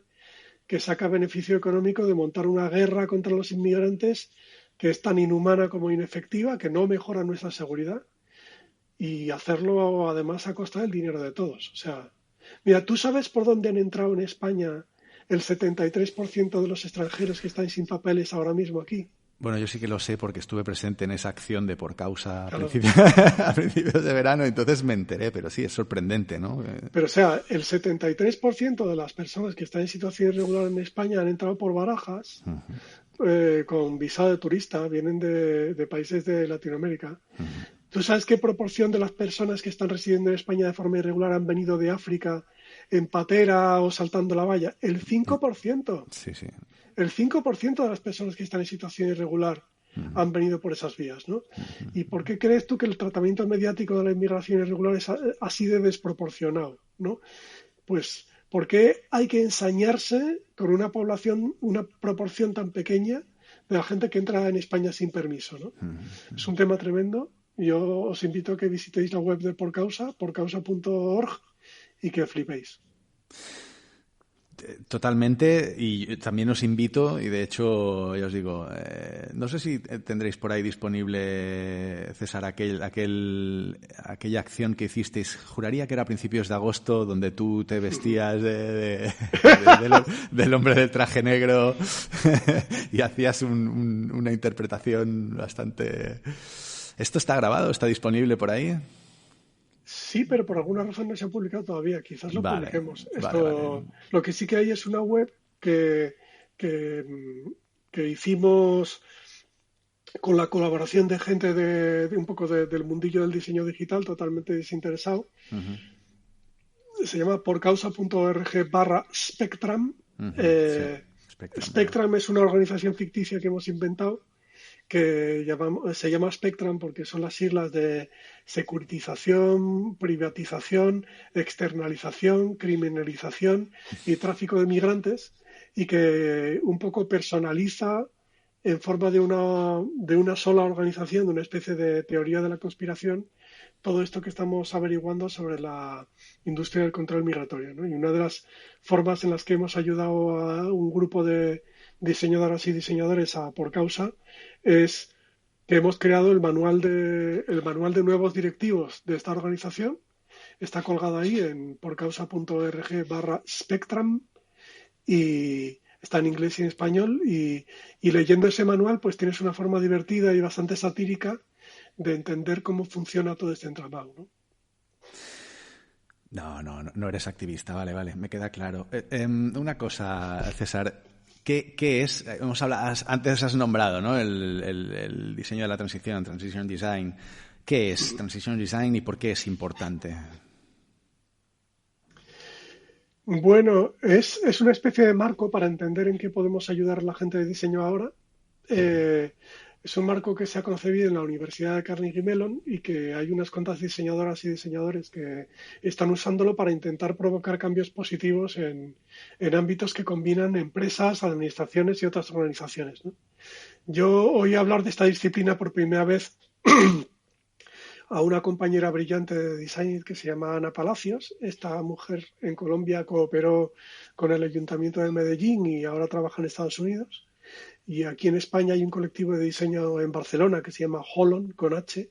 que saca beneficio económico de montar una guerra contra los inmigrantes que es tan inhumana como inefectiva, que no mejora nuestra seguridad, y hacerlo además a costa del dinero de todos. O sea, mira, ¿tú sabes por dónde han entrado en España el 73% de los extranjeros que están sin papeles ahora mismo aquí?
Bueno, yo sí que lo sé porque estuve presente en esa acción de Por Causa a
Claro.
a principios de verano, entonces me enteré, pero sí, es sorprendente, ¿no?
Pero, o sea, el 73% de las personas que están en situación irregular en España han entrado por Barajas con visado de turista, vienen de países de Latinoamérica. ¿Tú sabes qué proporción de las personas que están residiendo en España de forma irregular han venido de África en patera o saltando la valla? El 5%.
Sí, sí.
El 5% de las personas que están en situación irregular han venido por esas vías, ¿no? ¿Y por qué crees tú que el tratamiento mediático de la inmigración irregular es así de desproporcionado, ¿no? Pues, ¿por qué hay que ensañarse con una población, una proporción tan pequeña de la gente que entra en España sin permiso, ¿no? Es un tema tremendo. Yo os invito a que visitéis la web de Por Causa, porcausa.org, y que flipéis.
Totalmente, y también os invito, y de hecho, ya os digo, no sé si tendréis por ahí disponible, César, aquella acción que hicisteis, juraría que era a principios de agosto, donde tú te vestías del hombre del traje negro y hacías una interpretación bastante... ¿Esto está grabado? ¿Está disponible por ahí?
Sí, pero por alguna razón no se ha publicado todavía. Quizás lo
Vale,
publiquemos.
vale.
Lo que sí que hay es una web que, que hicimos con la colaboración de gente de un poco del mundillo del diseño digital, totalmente desinteresado. Se llama porcausa.org/Spectrum.
Sí, Spectrum, ¿verdad?
Spectrum es una organización ficticia que hemos inventado que se llama Spectrum porque son las siglas de securitización, privatización, externalización, criminalización y tráfico de migrantes, y que un poco personaliza en forma de una sola organización, de una especie de teoría de la conspiración, todo esto que estamos averiguando sobre la industria del control migratorio, ¿no? Y una de las formas en las que hemos ayudado a un grupo de diseñadoras y diseñadores a Por Causa es que hemos creado el manual de nuevos directivos de esta organización. Está colgado ahí en porcausa.org/Spectrum y está en inglés y en español. Y leyendo ese manual, pues tienes una forma divertida y bastante satírica de entender cómo funciona todo este entramado, ¿no?
No eres activista, vale, me queda claro. Una cosa, César, ¿qué es? Hemos hablado, antes has nombrado, ¿no? El diseño de la transición, Transition Design. ¿Qué es Transition Design y por qué es importante?
Bueno, es una especie de marco para entender en qué podemos ayudar a la gente de diseño ahora. Eh, es un marco que se ha concebido en la Universidad de Carnegie Mellon y que hay unas cuantas diseñadoras y diseñadores que están usándolo para intentar provocar cambios positivos en ámbitos que combinan empresas, administraciones y otras organizaciones, ¿no? Yo oí hablar de esta disciplina por primera vez a una compañera brillante de design que se llama Ana Palacios. Esta mujer en Colombia cooperó con el Ayuntamiento de Medellín y ahora trabaja en Estados Unidos. Y aquí en España hay un colectivo de diseño en Barcelona que se llama Holon, con H,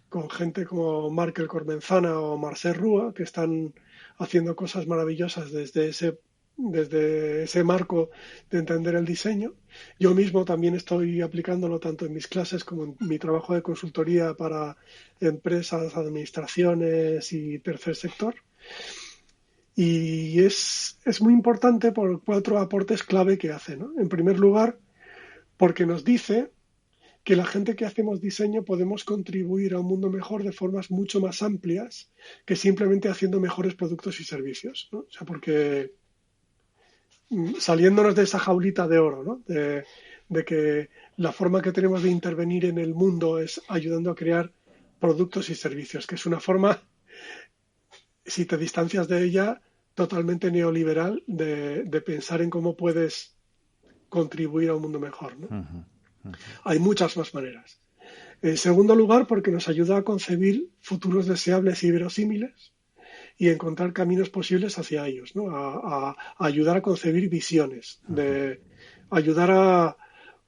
con gente como Markel Cormenzana o Marcel Rúa, que están haciendo cosas maravillosas desde ese desde ese marco de entender el diseño. Yo mismo también estoy aplicándolo tanto en mis clases como en mi trabajo de consultoría para empresas, administraciones y tercer sector. Y es muy importante por 4 aportes clave que hace, ¿no? En primer lugar, porque nos dice que la gente que hacemos diseño podemos contribuir a un mundo mejor de formas mucho más amplias que simplemente haciendo mejores productos y servicios, ¿no? O sea, porque saliéndonos de esa jaulita de oro, ¿no? De que la forma que tenemos de intervenir en el mundo es ayudando a crear productos y servicios, que es una forma, si te distancias de ella, totalmente neoliberal de pensar en cómo puedes contribuir a un mundo mejor, ¿no? Hay muchas más maneras. En segundo lugar, porque nos ayuda a concebir futuros deseables y verosímiles y encontrar caminos posibles hacia ellos, ¿no? A ayudar a concebir visiones, de ayudar a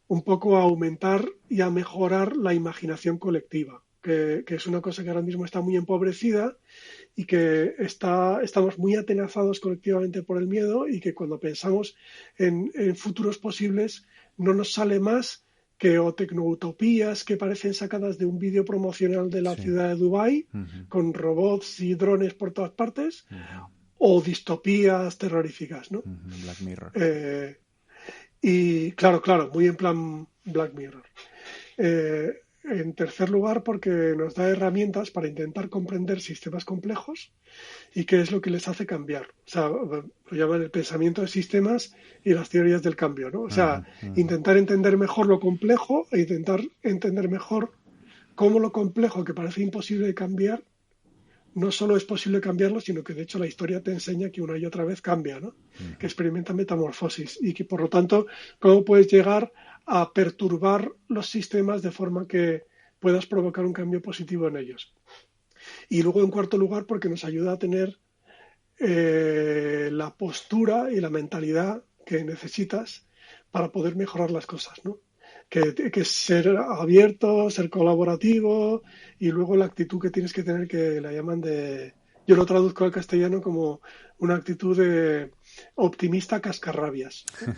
un poco a aumentar y a mejorar la imaginación colectiva, que es una cosa que ahora mismo está muy empobrecida y que estamos muy atenazados colectivamente por el miedo, y que cuando pensamos en futuros posibles no nos sale más que o tecnoutopías que parecen sacadas de un vídeo promocional de la
Sí.
ciudad de Dubái, con robots y drones por todas partes, o distopías terroríficas, ¿no?
Black Mirror.
Y claro, muy en plan Black Mirror. En tercer lugar, porque nos da herramientas para intentar comprender sistemas complejos y qué es lo que les hace cambiar. O sea, lo llaman el pensamiento de sistemas y las teorías del cambio, ¿no? O sea, intentar entender mejor lo complejo e intentar entender mejor cómo lo complejo, que parece imposible de cambiar, no solo es posible cambiarlo, sino que de hecho la historia te enseña que una y otra vez cambia, ¿no? Que experimenta metamorfosis y que por lo tanto, cómo puedes llegar a perturbar los sistemas de forma que puedas provocar un cambio positivo en ellos. Y luego, en cuarto lugar, porque nos ayuda a tener la postura y la mentalidad que necesitas para poder mejorar las cosas, ¿no? Que ser abierto, ser colaborativo, y luego la actitud que tienes que tener, que la llaman yo lo traduzco al castellano como una actitud de optimista cascarrabias, ¿no?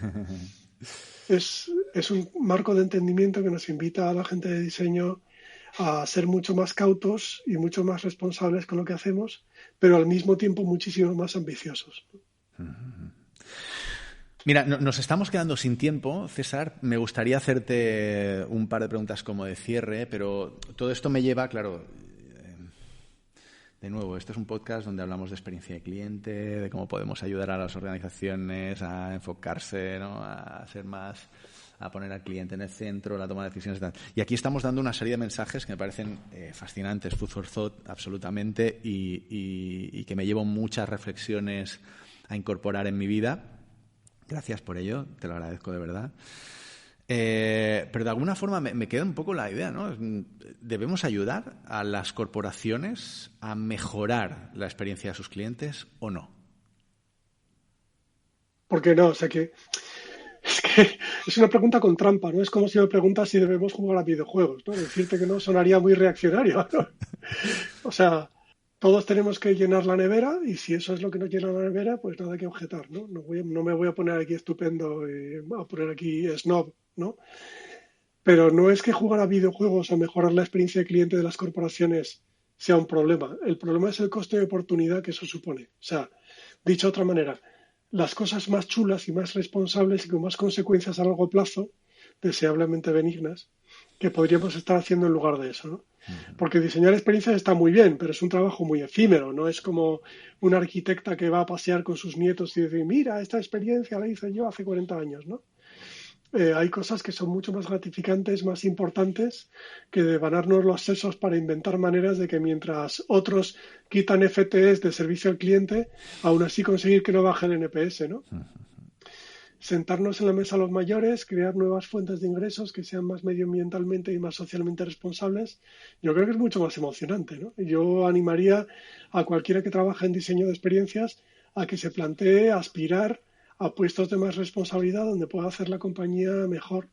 Es un marco de entendimiento que nos invita a la gente de diseño a ser mucho más cautos y mucho más responsables con lo que hacemos, pero al mismo tiempo muchísimo más ambiciosos.
Mira, nos estamos quedando sin tiempo, César. Me gustaría hacerte un par de preguntas como de cierre, pero todo esto me lleva, claro, de nuevo, este es un podcast donde hablamos de experiencia de cliente, de cómo podemos ayudar a las organizaciones a enfocarse, ¿no? A ser más, a poner al cliente en el centro, la toma de decisiones y tal. Y aquí estamos dando una serie de mensajes que me parecen fascinantes, food for thought, absolutamente, y que me llevo muchas reflexiones a incorporar en mi vida. Gracias por ello, te lo agradezco de verdad. Pero de alguna forma me queda un poco la idea, ¿no? ¿Debemos ayudar a las corporaciones a mejorar la experiencia de sus clientes o no?
¿Por qué no? O sea que es una pregunta con trampa, ¿no? Es como si me preguntas si debemos jugar a videojuegos, ¿no? Decirte que no sonaría muy reaccionario, ¿no? O sea, todos tenemos que llenar la nevera, y si eso es lo que nos llena la nevera, pues nada que objetar, ¿no? No me voy a poner aquí estupendo y a poner aquí snob, ¿no? Pero no es que jugar a videojuegos o mejorar la experiencia de cliente de las corporaciones sea un problema. El problema es el coste de oportunidad que eso supone. O sea, dicho de otra manera, las cosas más chulas y más responsables y con más consecuencias a largo plazo, deseablemente benignas, que podríamos estar haciendo en lugar de eso, ¿no? Porque diseñar experiencias está muy bien, pero es un trabajo muy efímero, no es como una arquitecta que va a pasear con sus nietos y dice, mira, esta experiencia la hice yo hace 40 años, ¿no? Hay cosas que son mucho más gratificantes, más importantes, que devanarnos los sesos para inventar maneras de que mientras otros quitan FTEs de servicio al cliente, aún así conseguir que no bajen NPS, ¿no? Sentarnos en la mesa a los mayores, crear nuevas fuentes de ingresos que sean más medioambientalmente y más socialmente responsables, yo creo que es mucho más emocionante, ¿no? Yo animaría a cualquiera que trabaje en diseño de experiencias a que se plantee aspirar a puestos de más responsabilidad donde pueda hacer la compañía mejor,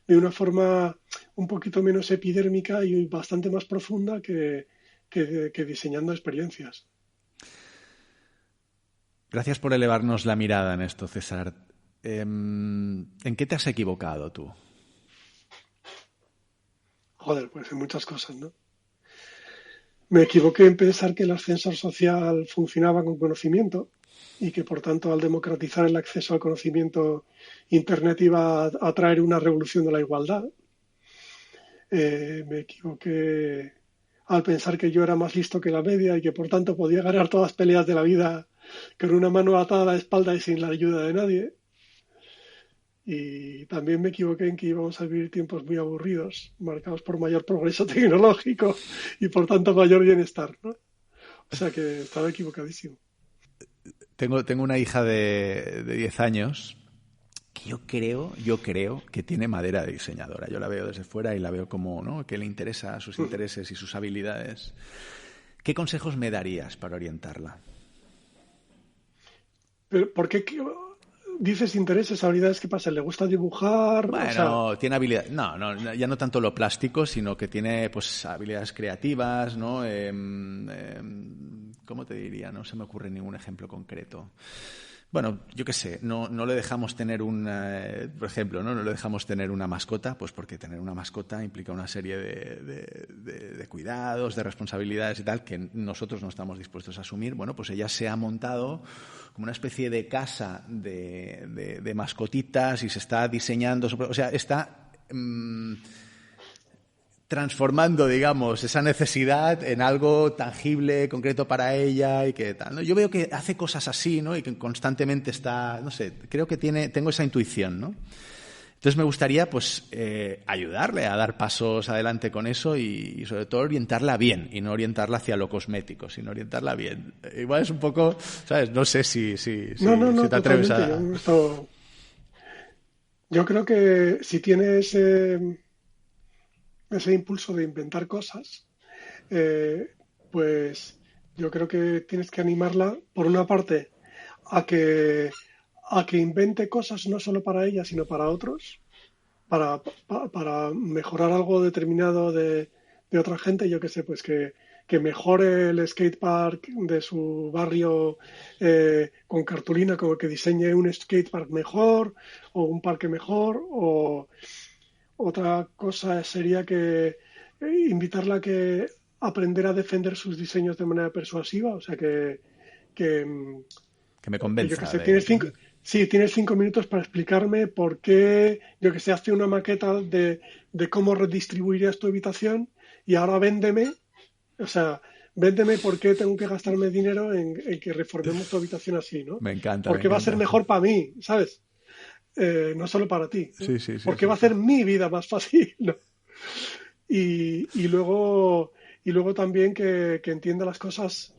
de una forma un poquito menos epidérmica y bastante más profunda que diseñando experiencias.
Gracias por elevarnos la mirada en esto, César. ¿En qué te has equivocado tú?
Joder, pues en muchas cosas, ¿no? Me equivoqué en pensar que el ascensor social funcionaba con conocimiento y que, por tanto, al democratizar el acceso al conocimiento, Internet iba a traer una revolución de la igualdad. Me equivoqué al pensar que yo era más listo que la media y que, por tanto, podía ganar todas las peleas de la vida con una mano atada a la espalda y sin la ayuda de nadie. Y también me equivoqué en que íbamos a vivir tiempos muy aburridos, marcados por mayor progreso tecnológico y por tanto mayor bienestar, ¿no? O sea que estaba equivocadísimo.
Tengo una hija de 10 años que yo creo que tiene madera de diseñadora. Yo la veo desde fuera y la veo como, ¿no?, que le interesa sus intereses y sus habilidades. ¿Qué consejos me darías para orientarla?
Pero ¿por qué dices intereses, habilidades? ¿Qué pasa? ¿Le gusta dibujar? O sea,
Bueno, tiene habilidades. No, ya no tanto lo plástico, sino que tiene pues habilidades creativas, ¿no? ¿Cómo te diría? No se me ocurre ningún ejemplo concreto. Bueno, yo qué sé, no le dejamos tener por ejemplo, ¿no? No le dejamos tener una mascota, pues porque tener una mascota implica una serie de cuidados, de responsabilidades y tal, que nosotros no estamos dispuestos a asumir. Bueno, pues ella se ha montado como una especie de casa de mascotitas y se está diseñando, o sea, está transformando, digamos, esa necesidad en algo tangible, concreto para ella y que tal, ¿no? Yo veo que hace cosas así, ¿no? Y que constantemente está, no sé, creo que tengo esa intuición, ¿no? Entonces me gustaría, pues, ayudarle a dar pasos adelante con eso y sobre todo orientarla bien y no orientarla hacia lo cosmético, sino orientarla bien. Igual es un poco, ¿sabes? No sé si
no,
te atreves
totalmente.
a...
Yo creo que si tiene ese impulso de inventar cosas, eh, pues yo creo que tienes que animarla, por una parte, a que, a que invente cosas no solo para ella, sino para otros, para mejorar algo determinado de otra gente, yo qué sé, pues que mejore el skatepark de su barrio con cartulina, como que diseñe un skatepark mejor o un parque mejor, o otra cosa sería que invitarla a que aprender a defender sus diseños de manera persuasiva, o sea que,
que me
que yo que
convenza
sé,
de... ¿no?
sí, tienes 5 minutos para explicarme por qué, yo que sé, hace una maqueta de cómo redistribuirías tu habitación y ahora véndeme, o sea, véndeme por qué tengo que gastarme dinero en que reformemos tu habitación así, ¿no?
Me encanta, me
Porque va a ser
encanta.
mejor para mí, ¿sabes? No solo para ti, ¿no?
Sí, sí, sí,
Porque
sí,
va a
sí.
hacer mi vida más fácil, ¿no? Y luego también que entienda las cosas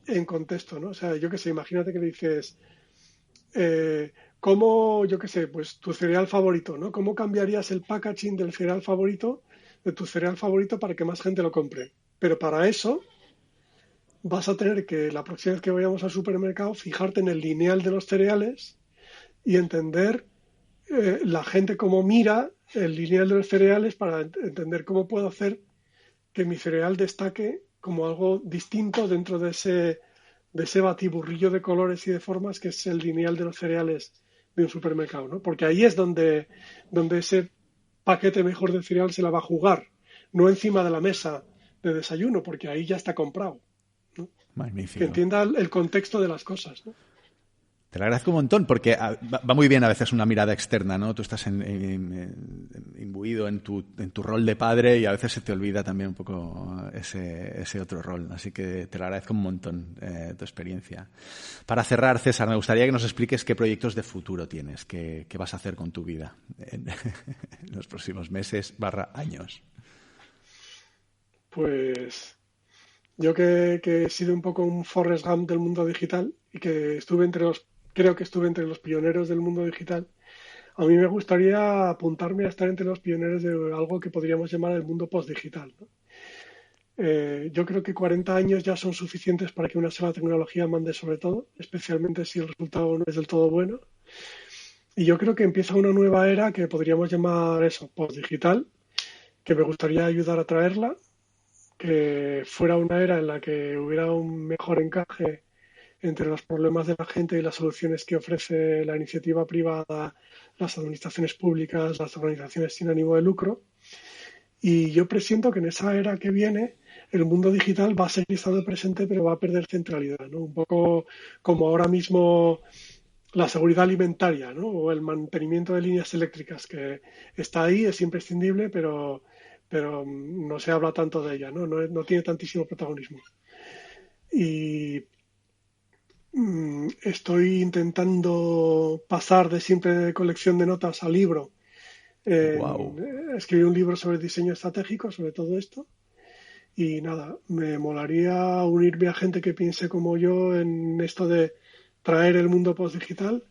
en contexto, ¿no? O sea, yo qué sé, imagínate que le dices, ¿cómo, yo qué sé, pues tu cereal favorito, ¿no? ¿Cómo cambiarías el packaging del cereal favorito, de tu cereal favorito, para que más gente lo compre? Pero para eso vas a tener que, la próxima vez que vayamos al supermercado, fijarte en el lineal de los cereales y entender la gente cómo mira el lineal de los cereales para entender cómo puedo hacer que mi cereal destaque como algo distinto dentro de ese batiburrillo de colores y de formas que es el lineal de los cereales de un supermercado, ¿no? Porque ahí es donde ese paquete mejor de cereal se la va a jugar, no encima de la mesa de desayuno, porque ahí ya está comprado, ¿no? Que
Magnífico.
entienda el contexto de las cosas, ¿no?
Te lo agradezco un montón porque va muy bien a veces una mirada externa, ¿no? Tú estás imbuido en tu rol de padre y a veces se te olvida también un poco ese otro rol. Así que te lo agradezco un montón tu experiencia. Para cerrar, César, me gustaría que nos expliques qué proyectos de futuro tienes, qué vas a hacer con tu vida en los próximos meses / años.
Pues yo que he sido un poco un Forrest Gump del mundo digital y que creo que estuve entre los pioneros del mundo digital, a mí me gustaría apuntarme a estar entre los pioneros de algo que podríamos llamar el mundo postdigital, ¿no? Yo creo que 40 años ya son suficientes para que una sola tecnología mande sobre todo, especialmente si el resultado no es del todo bueno. Y yo creo que empieza una nueva era que podríamos llamar eso, postdigital, que me gustaría ayudar a traerla, que fuera una era en la que hubiera un mejor encaje entre los problemas de la gente y las soluciones que ofrece la iniciativa privada, las administraciones públicas, las organizaciones sin ánimo de lucro. Y yo presiento que en esa era que viene el mundo digital va a seguir estando presente, pero va a perder centralidad, ¿no? Un poco como ahora mismo la seguridad alimentaria, ¿no? O el mantenimiento de líneas eléctricas, que está ahí, es imprescindible, pero no se habla tanto de ella, ¿no? No tiene tantísimo protagonismo. Y estoy intentando pasar de simple colección de notas a libro.
Wow.
Escribí un libro sobre diseño estratégico, sobre todo esto. Y nada, me molaría unirme a gente que piense como yo en esto de traer el mundo postdigital,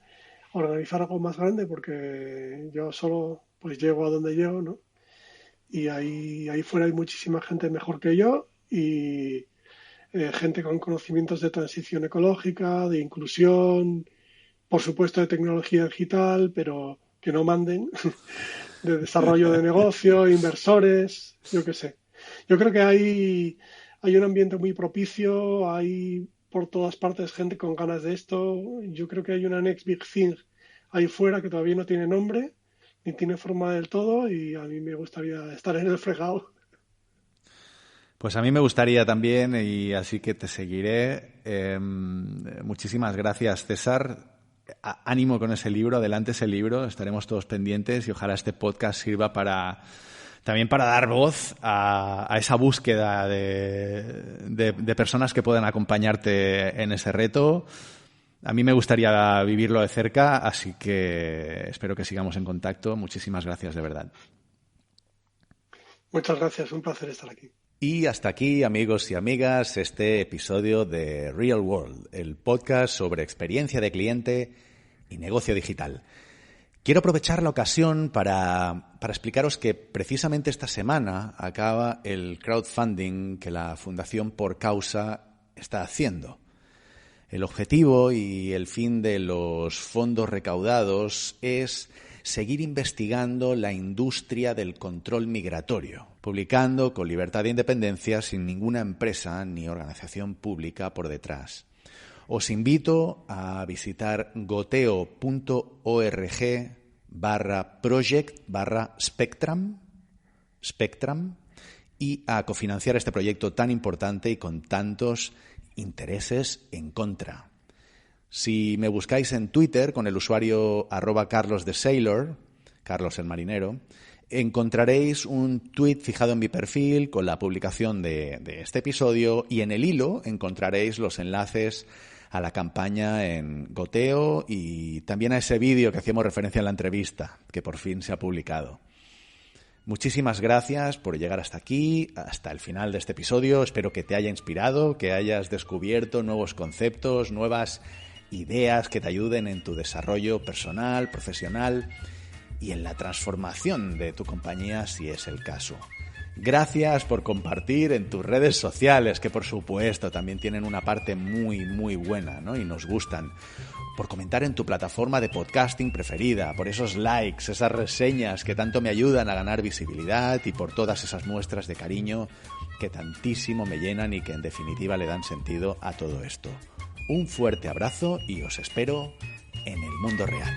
organizar algo más grande, porque yo solo pues llego a donde llego, ¿no? Y ahí fuera hay muchísima gente mejor que yo y gente con conocimientos de transición ecológica, de inclusión, por supuesto de tecnología digital, pero que no manden, de desarrollo de negocio, inversores, yo qué sé. Yo creo que hay un ambiente muy propicio, hay por todas partes gente con ganas de esto. Yo creo que hay una next big thing ahí fuera que todavía no tiene nombre, ni tiene forma del todo, y a mí me gustaría estar en el fregado.
Pues a mí me gustaría también, y así que te seguiré. Muchísimas gracias, César. Ánimo con ese libro, adelante ese libro, estaremos todos pendientes y ojalá este podcast sirva también para dar voz a esa búsqueda de personas que puedan acompañarte en ese reto. A mí me gustaría vivirlo de cerca, así que espero que sigamos en contacto. Muchísimas gracias, de verdad.
Muchas gracias, un placer estar aquí.
Y hasta aquí, amigos y amigas, este episodio de Real World, el podcast sobre experiencia de cliente y negocio digital. Quiero aprovechar la ocasión para explicaros que precisamente esta semana acaba el crowdfunding que la Fundación Por Causa está haciendo. El objetivo y el fin de los fondos recaudados es seguir investigando la industria del control migratorio, publicando con libertad de independencia sin ninguna empresa ni organización pública por detrás. Os invito a visitar goteo.org/project/Spectrum y a cofinanciar este proyecto tan importante y con tantos intereses en contra. Si me buscáis en Twitter con el usuario @CarlosTheSailor, Carlos el marinero, encontraréis un tuit fijado en mi perfil con la publicación de este episodio y en el hilo encontraréis los enlaces a la campaña en Goteo y también a ese vídeo que hacíamos referencia en la entrevista, que por fin se ha publicado. Muchísimas gracias por llegar hasta aquí, hasta el final de este episodio. Espero que te haya inspirado, que hayas descubierto nuevos conceptos, nuevas ideas que te ayuden en tu desarrollo personal, profesional y en la transformación de tu compañía si es el caso. Gracias por compartir en tus redes sociales, que por supuesto también tienen una parte muy, muy buena, ¿no? Y nos gustan. Por comentar en tu plataforma de podcasting preferida, por esos likes, esas reseñas que tanto me ayudan a ganar visibilidad y por todas esas muestras de cariño que tantísimo me llenan y que en definitiva le dan sentido a todo esto. Un fuerte abrazo y os espero en el mundo real.